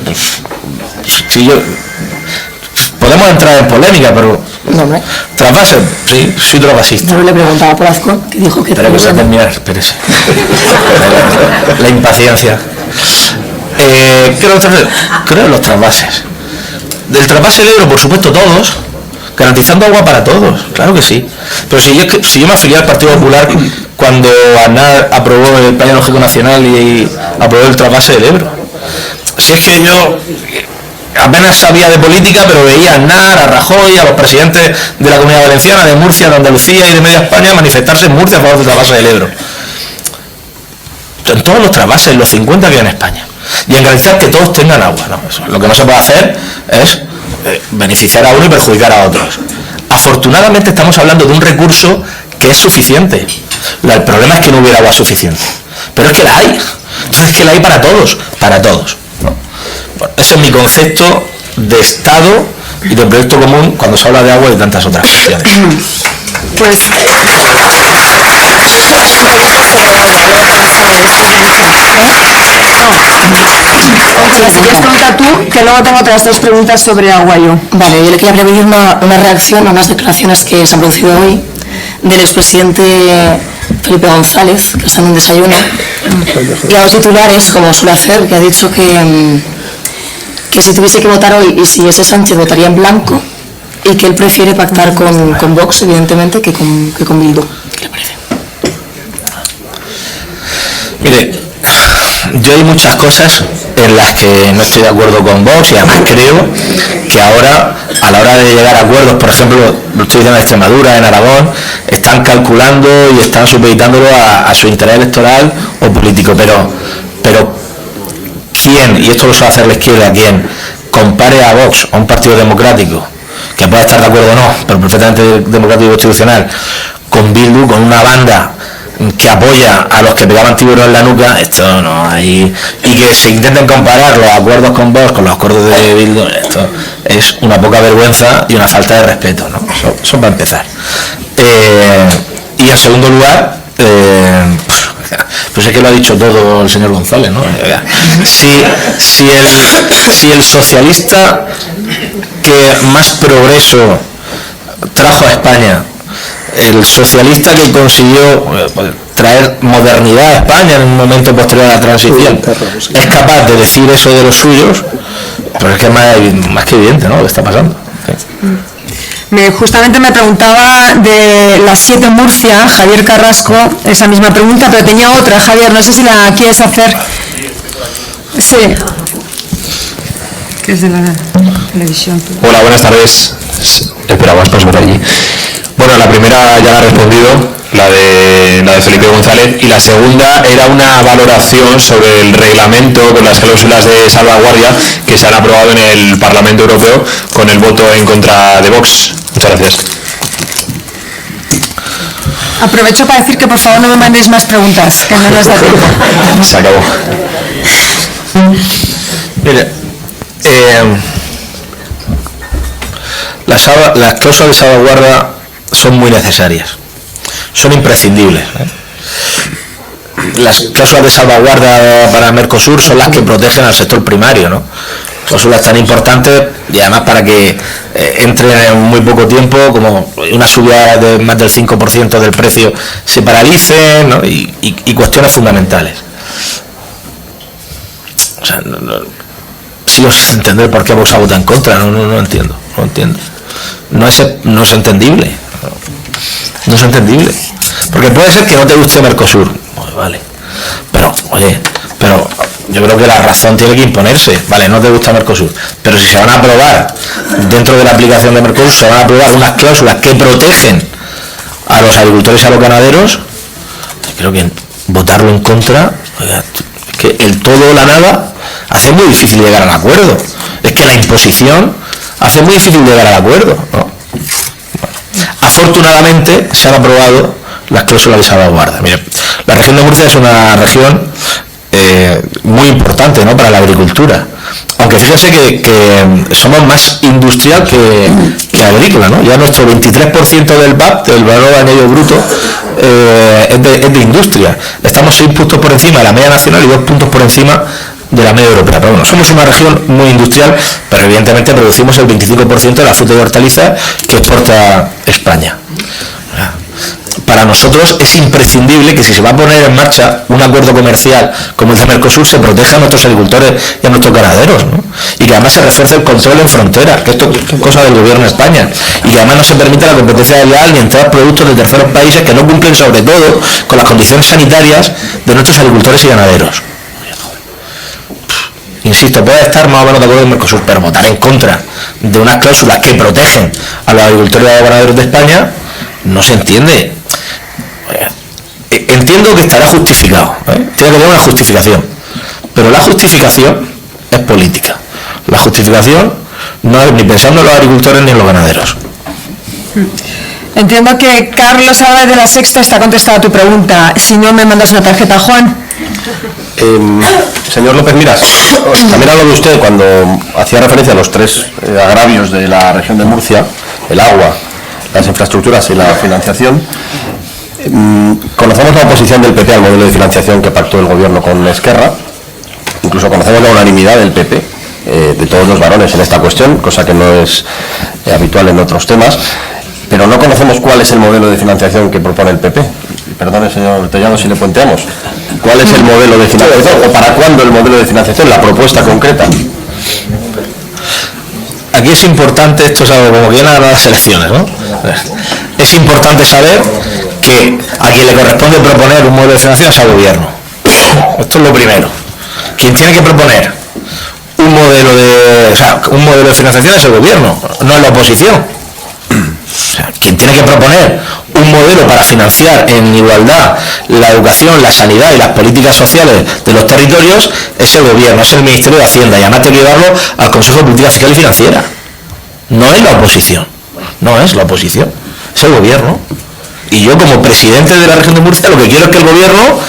Podemos entrar en polémica, pero No, trasvase, sí, soy trasvasista. Yo le preguntaba por Azcón, que dijo que... Pero que voy a terminar, espérese. La impaciencia. Creo en los trasvases. Del trasvase del Ebro, por supuesto, todos, garantizando agua para todos, claro que sí. Pero si yo me afilié al Partido Popular cuando Aznar aprobó el Plan Hidrológico Nacional y aprobó el trasvase del Ebro. Si es que yo apenas sabía de política, pero veía a Aznar, a Rajoy, a los presidentes de la Comunidad Valenciana, de Murcia, de Andalucía y de Media España manifestarse en Murcia a favor del trasvase del Ebro. En todos los trasvases, los 50 que hay en España. Y en garantizar que todos tengan agua, ¿no? Eso, lo que no se puede hacer es beneficiar a uno y perjudicar a otros. Afortunadamente estamos hablando de un recurso que es suficiente. El problema es que no hubiera agua suficiente. Pero es que la hay. Entonces es que la hay para todos, ¿no? Bueno, ese es mi concepto de Estado y de proyecto común cuando se habla de agua y de tantas otras cuestiones. Pues si quieres preguntar tú, que luego tengo otras dos preguntas sobre agua yo. Vale, yo le quería pedir una reacción a unas declaraciones que se han producido hoy del expresidente Felipe González, que está en un desayuno, y a los titulares, como suele hacer, que ha dicho que si tuviese que votar hoy y si ese Sánchez votaría en blanco, y que él prefiere pactar con Vox, evidentemente, que con Bildu. ¿Qué le parece? Mire, yo hay muchas cosas en las que no estoy de acuerdo con Vox y además creo que ahora, a la hora de llegar a acuerdos, por ejemplo, lo estoy diciendo en Extremadura, en Aragón, están calculando y están supeditándolo a su interés electoral o político, pero ¿quién, y esto lo suele hacer la izquierda, quién compare a Vox, a un partido democrático, que puede estar de acuerdo o no, pero perfectamente democrático y constitucional, con Bildu, con una banda que apoya a los que pegaban tiburones en la nuca, esto no hay, y que se intenten comparar los acuerdos con Vox con los acuerdos de Bildu, esto es una poca vergüenza y una falta de respeto, ¿no? Eso para empezar. Y en segundo lugar, pues es que lo ha dicho todo el señor González, ¿no? Si el socialista que más progreso trajo a España, el socialista que consiguió traer modernidad a España en un momento posterior a la transición, es capaz de decir eso de los suyos, pero es que es más que evidente, ¿no?, lo que está pasando. Justamente me preguntaba de las 7 en Murcia, Javier Carrasco, esa misma pregunta, pero tenía otra, Javier, no sé si la quieres hacer. Sí. Que es de la televisión. Hola, buenas tardes. Espera, vas por allí. Bueno, la primera ya la he respondido, la de Felipe González, y la segunda era una valoración sobre el reglamento con las cláusulas de salvaguardia que se han aprobado en el Parlamento Europeo con el voto en contra de Vox. Muchas gracias. Aprovecho para decir que por favor no me mandéis más preguntas, que no nos da tiempo. Se acabó. Mire, las cláusulas de salvaguardia son muy necesarias, son imprescindibles. Las cláusulas de salvaguardia para Mercosur son las que protegen al sector primario, ¿no? Cláusulas tan importantes y además para que entre en muy poco tiempo, como una subida de más del 5% del precio se paralice, ¿no? y cuestiones fundamentales. O sea, sigo sin entender por qué Vox vota en contra, no entiendo. No es entendible. No es entendible. Porque puede ser que no te guste Mercosur, pues vale, pero yo creo que la razón tiene que imponerse, vale, no te gusta Mercosur, pero si se van a aprobar dentro de la aplicación de Mercosur, se van a aprobar unas cláusulas que protegen a los agricultores y a los ganaderos, creo que votarlo en contra, oiga, que el todo o la nada hace muy difícil llegar al acuerdo, es que la imposición hace muy difícil llegar al acuerdo, ¿no? Afortunadamente se han aprobado las cláusulas de salvaguarda. Mire, la región de Murcia es una región muy importante, ¿no?, para la agricultura, aunque fíjense que somos más industrial que agrícola, ¿no? Ya nuestro 23% del VAP, del valor añadido bruto, es de industria. Estamos 6 puntos por encima de la media nacional y 2 puntos por encima de la media europea. Pero bueno, somos una región muy industrial, pero evidentemente producimos el 25% de la fruta y hortalizas que exporta España. Para nosotros es imprescindible que si se va a poner en marcha un acuerdo comercial como el de Mercosur, se proteja a nuestros agricultores y a nuestros ganaderos, ¿no? Y que además se refuerce el control en frontera, que esto es cosa del gobierno de España, y que además no se permita la competencia desleal ni entrar productos de terceros países que no cumplen sobre todo con las condiciones sanitarias de nuestros agricultores y ganaderos. Insisto, puede estar más o menos de acuerdo con Mercosur, pero votar en contra de unas cláusulas que protegen a los agricultores y a los ganaderos de España no se entiende. Entiendo que estará justificado, tiene que tener una justificación, pero la justificación es política. La justificación no es ni pensando en los agricultores ni en los ganaderos. Entiendo que Carlos Álvarez de La Sexta está contestada a tu pregunta. Si no, me mandas una tarjeta, Juan. Señor López Miras, también hablo de usted cuando hacía referencia a los 3 agravios de la región de Murcia: el agua, las infraestructuras y la financiación. Conocemos la oposición del PP al modelo de financiación que pactó el gobierno con Esquerra, incluso conocemos la unanimidad del PP, de todos los varones en esta cuestión, cosa que no es habitual en otros temas, pero no conocemos cuál es el modelo de financiación que propone el PP. Perdone, señor Tellado, si le puenteamos. ¿Cuál es el modelo de financiación o para cuándo el modelo de financiación, la propuesta concreta? Aquí es importante, esto es algo como que vienen a las elecciones, ¿no? Es importante saber que a quien le corresponde proponer un modelo de financiación es al gobierno. Esto es lo primero. Quien tiene que proponer un modelo de financiación es el gobierno, no es la oposición. O sea, quien tiene que proponer un modelo para financiar en igualdad la educación, la sanidad y las políticas sociales de los territorios es el gobierno, es el Ministerio de Hacienda, y además tiene que llevarlo al Consejo de Política Fiscal y Financiera. No es la oposición, no es la oposición, es el gobierno. Y yo, como presidente de la región de Murcia, lo que quiero es que el gobierno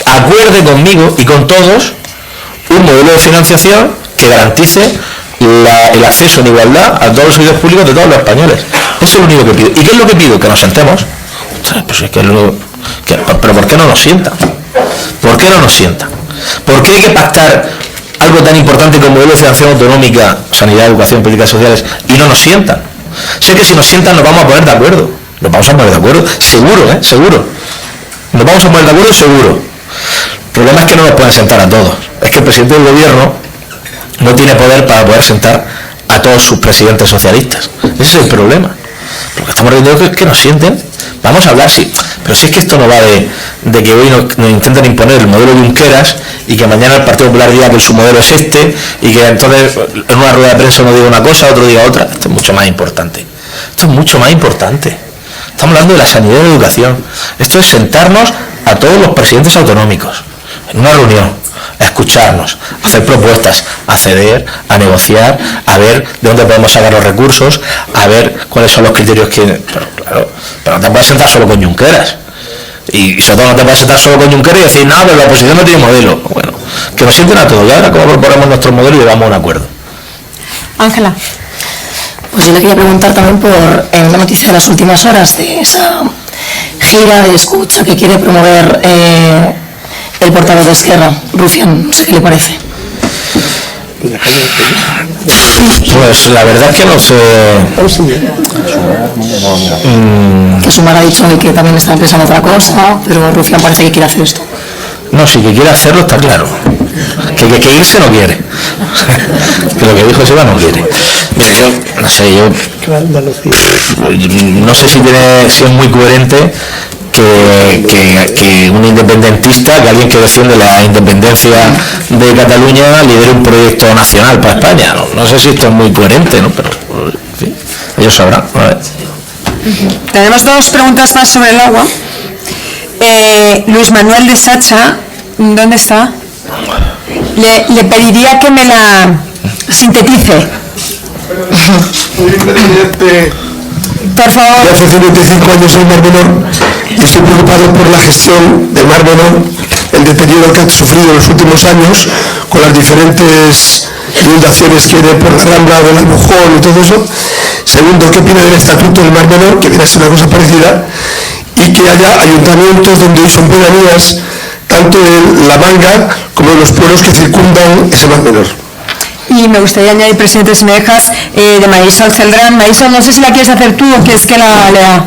acuerde conmigo y con todos un modelo de financiación que garantice el acceso en igualdad a todos los servicios públicos de todos los españoles. Eso es lo único que pido. ¿Y qué es lo que pido? Que nos sentemos. Pues es que pero ¿por qué no nos sientan? ¿Por qué no nos sientan? ¿Por qué hay que pactar algo tan importante como modelo de financiación autonómica, sanidad, educación, políticas sociales, y no nos sientan? Sé que si nos sientan nos vamos a poner de acuerdo. Nos vamos a poner de acuerdo, seguro, seguro. Nos vamos a poner de acuerdo, seguro. El problema es que no nos pueden sentar a todos. Es que el presidente del gobierno no tiene poder para poder sentar a todos sus presidentes socialistas. Ese es el problema. Lo que estamos viendo es que nos sienten. Vamos a hablar, sí. Pero si es que esto no va de que hoy nos intentan imponer el modelo Junqueras y que mañana el Partido Popular diga que su modelo es este y que entonces en una rueda de prensa uno diga una cosa, otro diga otra. Esto es mucho más importante. Esto es mucho más importante. Estamos hablando de la sanidad y de la educación. Esto es sentarnos a todos los presidentes autonómicos en una reunión, a escucharnos, a hacer propuestas, a ceder, a negociar, a ver de dónde podemos sacar los recursos, a ver cuáles son los criterios que... Pero no te puedes sentar solo con Junqueras. Y sobre todo no te puedes sentar solo con Junqueras y decir, no, pero la oposición no tiene modelo. Bueno, que nos sienten a todos. Y ahora cómo proponemos nuestro modelo y llegamos a un acuerdo. Ángela. Pues yo le quería preguntar también por una noticia de las últimas horas de esa gira de escucha que quiere promover el portavoz de Esquerra, Rufián. No sé qué le parece. Pues la verdad es que no sé. Que Sumar ha dicho que también está pensando otra cosa, pero Rufián parece que quiere hacer esto. No, si que quiere hacerlo está claro. Que irse no quiere. Que lo que dijo Seba no quiere. Mira, yo no sé, no sé si es muy coherente que un independentista, que alguien que defiende la independencia de Cataluña lidere un proyecto nacional para España. No sé si esto es muy coherente, ¿no? Pero en fin, ellos sabrán. Tenemos dos preguntas más sobre el agua. Luis Manuel de Sacha, ¿dónde está? Le pediría que me la sintetice. Por favor. Yo hace 55 años en el Mar Menor y estoy preocupado por la gestión del Mar Menor, el deterioro que ha sufrido en los últimos años con las diferentes inundaciones que hay por la Rambla del Albujón y todo eso. Segundo, ¿qué opina del Estatuto del Mar Menor, que viene a ser una cosa parecida, y que haya ayuntamientos donde hoy son pedanías, tanto de La Manga como de los pueblos que circundan ese Mar Menor? Y me gustaría añadir, presidente, si me dejas, de Marisol Celdrán. Marisol, no sé si la quieres hacer tú o quieres que la lea.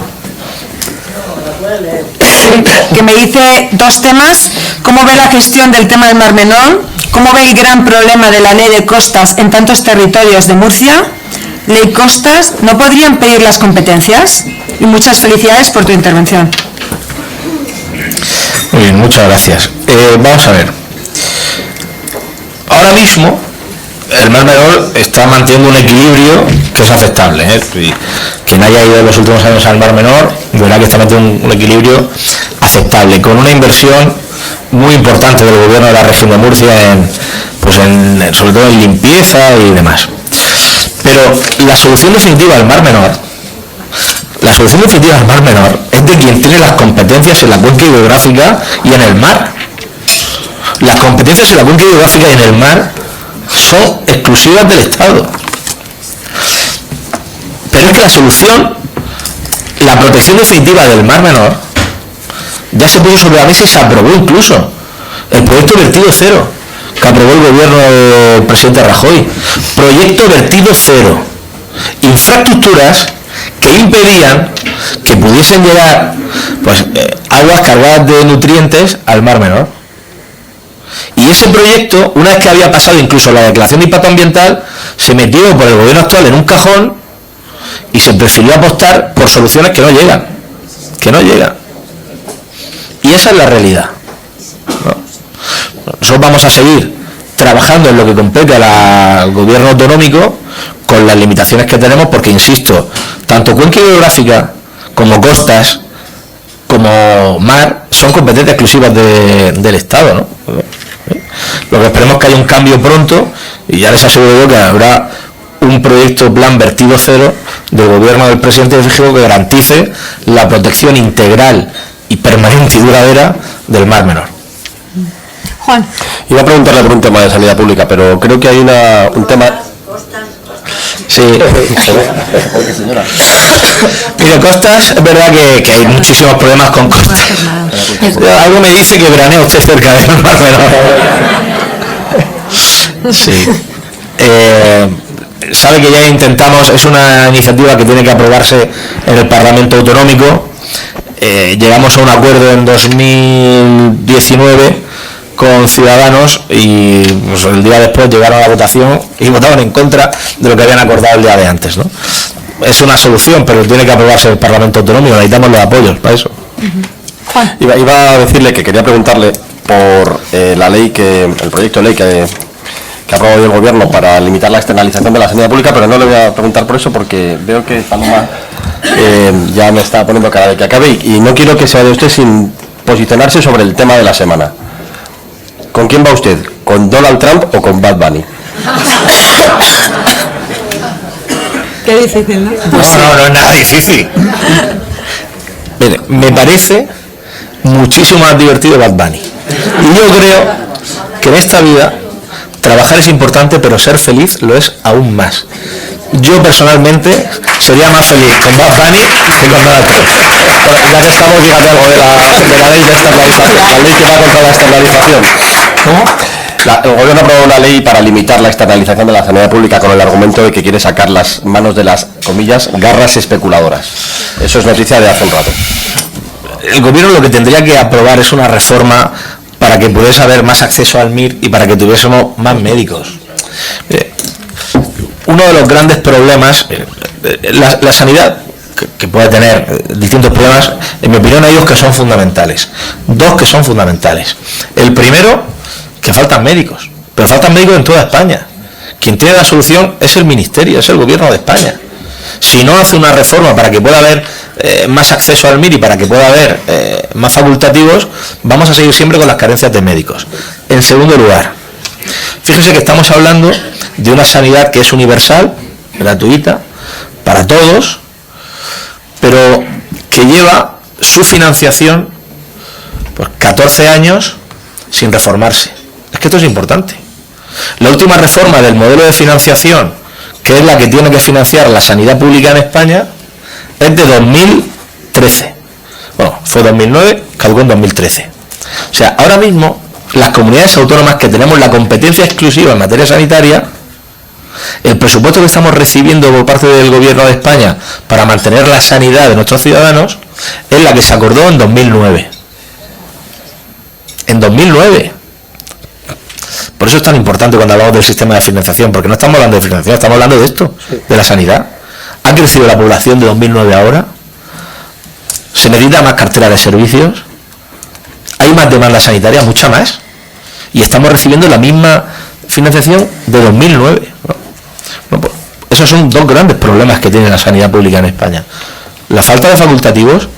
Que me dice dos temas: cómo ve la gestión del tema del Mar Menor, cómo ve el gran problema de la ley de costas en tantos territorios de Murcia. Ley Costas, ¿no podrían pedir las competencias? Y muchas felicidades por tu intervención. Muy bien, muchas gracias. Vamos a ver. Ahora mismo el Mar Menor está manteniendo un equilibrio que es aceptable, ¿eh? Quien haya ido en los últimos años al Mar Menor verá que está manteniendo un equilibrio aceptable, con una inversión muy importante del gobierno de la región de Murcia sobre todo en limpieza y demás. Pero la solución definitiva al Mar Menor es de quien tiene las competencias en la cuenca hidrográfica y en el mar. Las competencias en la cuenca hidrográfica y en el mar son exclusivas del Estado. Pero es que la solución, la protección definitiva del Mar Menor, ya se puso sobre la mesa y se aprobó incluso el proyecto Vertido Cero, que aprobó el gobierno del presidente Rajoy. Proyecto Vertido Cero. Infraestructuras que impedían que pudiesen llegar aguas cargadas de nutrientes al Mar Menor. Y ese proyecto, una vez que había pasado incluso la declaración de impacto ambiental, se metió por el gobierno actual en un cajón y se prefirió apostar por soluciones que no llegan. Y esa es la realidad, ¿no? Nosotros vamos a seguir trabajando en lo que compete al gobierno autonómico con las limitaciones que tenemos, porque insisto, tanto cuenca hidrográfica como costas como mar son competencias exclusivas del Estado, ¿no? Lo que esperemos es que haya un cambio pronto, y ya les aseguro yo que habrá un proyecto plan Vertido Cero del gobierno del presidente de Fijo que garantice la protección integral y permanente y duradera del Mar Menor. Juan. Iba a preguntarle por un tema de sanidad pública, pero creo que hay un tema... Sí. Mire, costas, es verdad que hay muchísimos problemas con costas. Algo me dice que veranea usted cerca del Mar Menor. Sí. Sabe que ya intentamos, es una iniciativa que tiene que aprobarse en el Parlamento Autonómico. Llegamos a un acuerdo en 2019 con Ciudadanos y el día después llegaron a la votación y votaron en contra de lo que habían acordado el día de antes, ¿no? Es una solución, pero tiene que aprobarse el Parlamento Autonómico, necesitamos los apoyos para eso. Iba a decirle que quería preguntarle por el proyecto de ley que ha aprobado el gobierno para limitar la externalización de la sanidad pública, pero no le voy a preguntar por eso porque veo que Paloma ya me está poniendo cara de que acabe y no quiero que se vaya usted sin posicionarse sobre el tema de la semana. ¿Con quién va usted? ¿Con Donald Trump o con Bad Bunny? Qué difícil, ¿no? No es nada difícil. Mire, me parece muchísimo más divertido Bad Bunny. Y yo creo que en esta vida trabajar es importante, pero ser feliz lo es aún más. Yo personalmente sería más feliz con Bad Bunny que con Donald Trump. Ya que estamos, fíjate algo de la ley de externalización, la ley que va contra la externalización. ¿Cómo? El gobierno aprobó una ley para limitar la externalización de la sanidad pública con el argumento de que quiere sacar las manos de las, comillas, garras especuladoras. Eso es noticia de hace un rato. El gobierno lo que tendría que aprobar es una reforma para que pudiese haber más acceso al MIR y para que tuviésemos más médicos. Uno de los grandes problemas, la sanidad, que puede tener distintos problemas, en mi opinión hay dos que son fundamentales. El primero, que faltan médicos, pero faltan médicos en toda España. Quien tiene la solución es el Ministerio, es el Gobierno de España. Si no hace una reforma para que pueda haber más acceso al MIR y para que pueda haber más facultativos, vamos a seguir siempre con las carencias de médicos. En segundo lugar, fíjese que estamos hablando de una sanidad que es universal, gratuita, para todos, pero que lleva su financiación por 14 años sin reformarse. Es que esto es importante. La última reforma del modelo de financiación, que es la que tiene que financiar la sanidad pública en España, es de 2013. Bueno, fue 2009, caducó en 2013. O sea, ahora mismo las comunidades autónomas que tenemos la competencia exclusiva en materia sanitaria, el presupuesto que estamos recibiendo por parte del Gobierno de España para mantener la sanidad de nuestros ciudadanos es la que se acordó en 2009. En 2009. Por eso es tan importante cuando hablamos del sistema de financiación, porque no estamos hablando de financiación, estamos hablando de esto, de la sanidad. ¿Ha crecido la población de 2009 a ahora? ¿Se necesita más cartera de servicios? ¿Hay más demanda sanitaria? Mucha más. Y estamos recibiendo la misma financiación de 2009. Bueno, pues esos son dos grandes problemas que tiene la sanidad pública en España. La falta de facultativos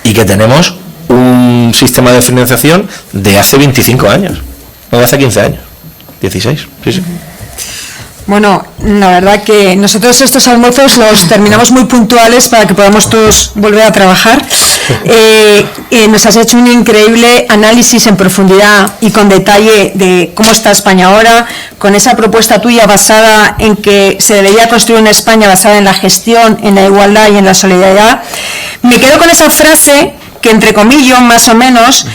y que tenemos un sistema de financiación de hace 25 años, no de hace 15 años. 16, sí. Bueno, la verdad que nosotros estos almuerzos los terminamos muy puntuales para que podamos todos volver a trabajar. Nos has hecho un increíble análisis en profundidad y con detalle de cómo está España ahora, con esa propuesta tuya basada en que se debería construir una España basada en la gestión, en la igualdad y en la solidaridad. Me quedo con esa frase que, entre comillas, más o menos,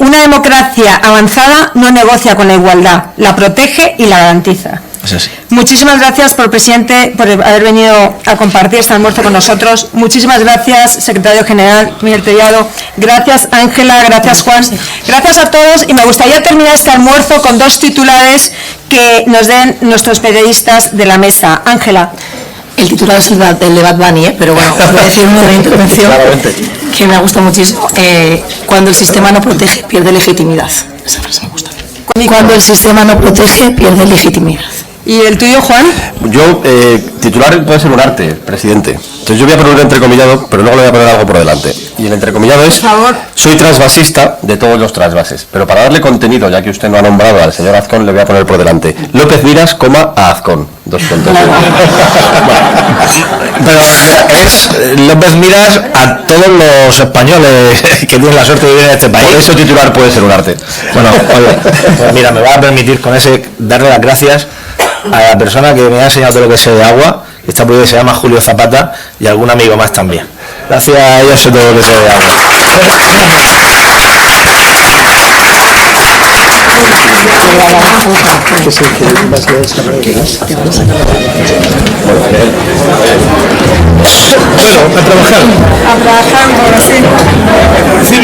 una democracia avanzada no negocia con la igualdad, la protege y la garantiza. Es así. Muchísimas gracias, presidente, por haber venido a compartir este almuerzo con nosotros. Muchísimas gracias, secretario general Miguel Tellado. Gracias, Ángela. Gracias, Juan. Gracias a todos. Y me gustaría terminar este almuerzo con dos titulares que nos den nuestros periodistas de la mesa. Ángela. El titular es el de Bad Bunny, pero bueno, voy a decir una intervención que me ha gustado muchísimo. Cuando el sistema no protege, pierde legitimidad. Esa frase me gusta. Cuando el sistema no protege, pierde legitimidad. ¿Y el tuyo, Juan? Yo, titular puede ser un arte, presidente. Entonces yo voy a poner un entrecomillado, pero luego le voy a poner algo por delante. Y el entrecomillado es: por favor. Soy transvasista de todos los transvases. Pero para darle contenido, ya que usted no ha nombrado al señor Azcón, le voy a poner por delante López Miras, a Azcón. 2 puntos. Pero es López Miras a todos los españoles que tienen la suerte de vivir en este país. Por eso titular puede ser un arte. Bueno, oye, pues mira, me va a permitir con ese darle las gracias a la persona que me ha enseñado todo lo que sé de agua, que está por ahí, se llama Julio Zapata, y algún amigo más también. Gracias a ellos sé todo lo que sé de agua. Bueno, a trabajar. A trabajar, sí.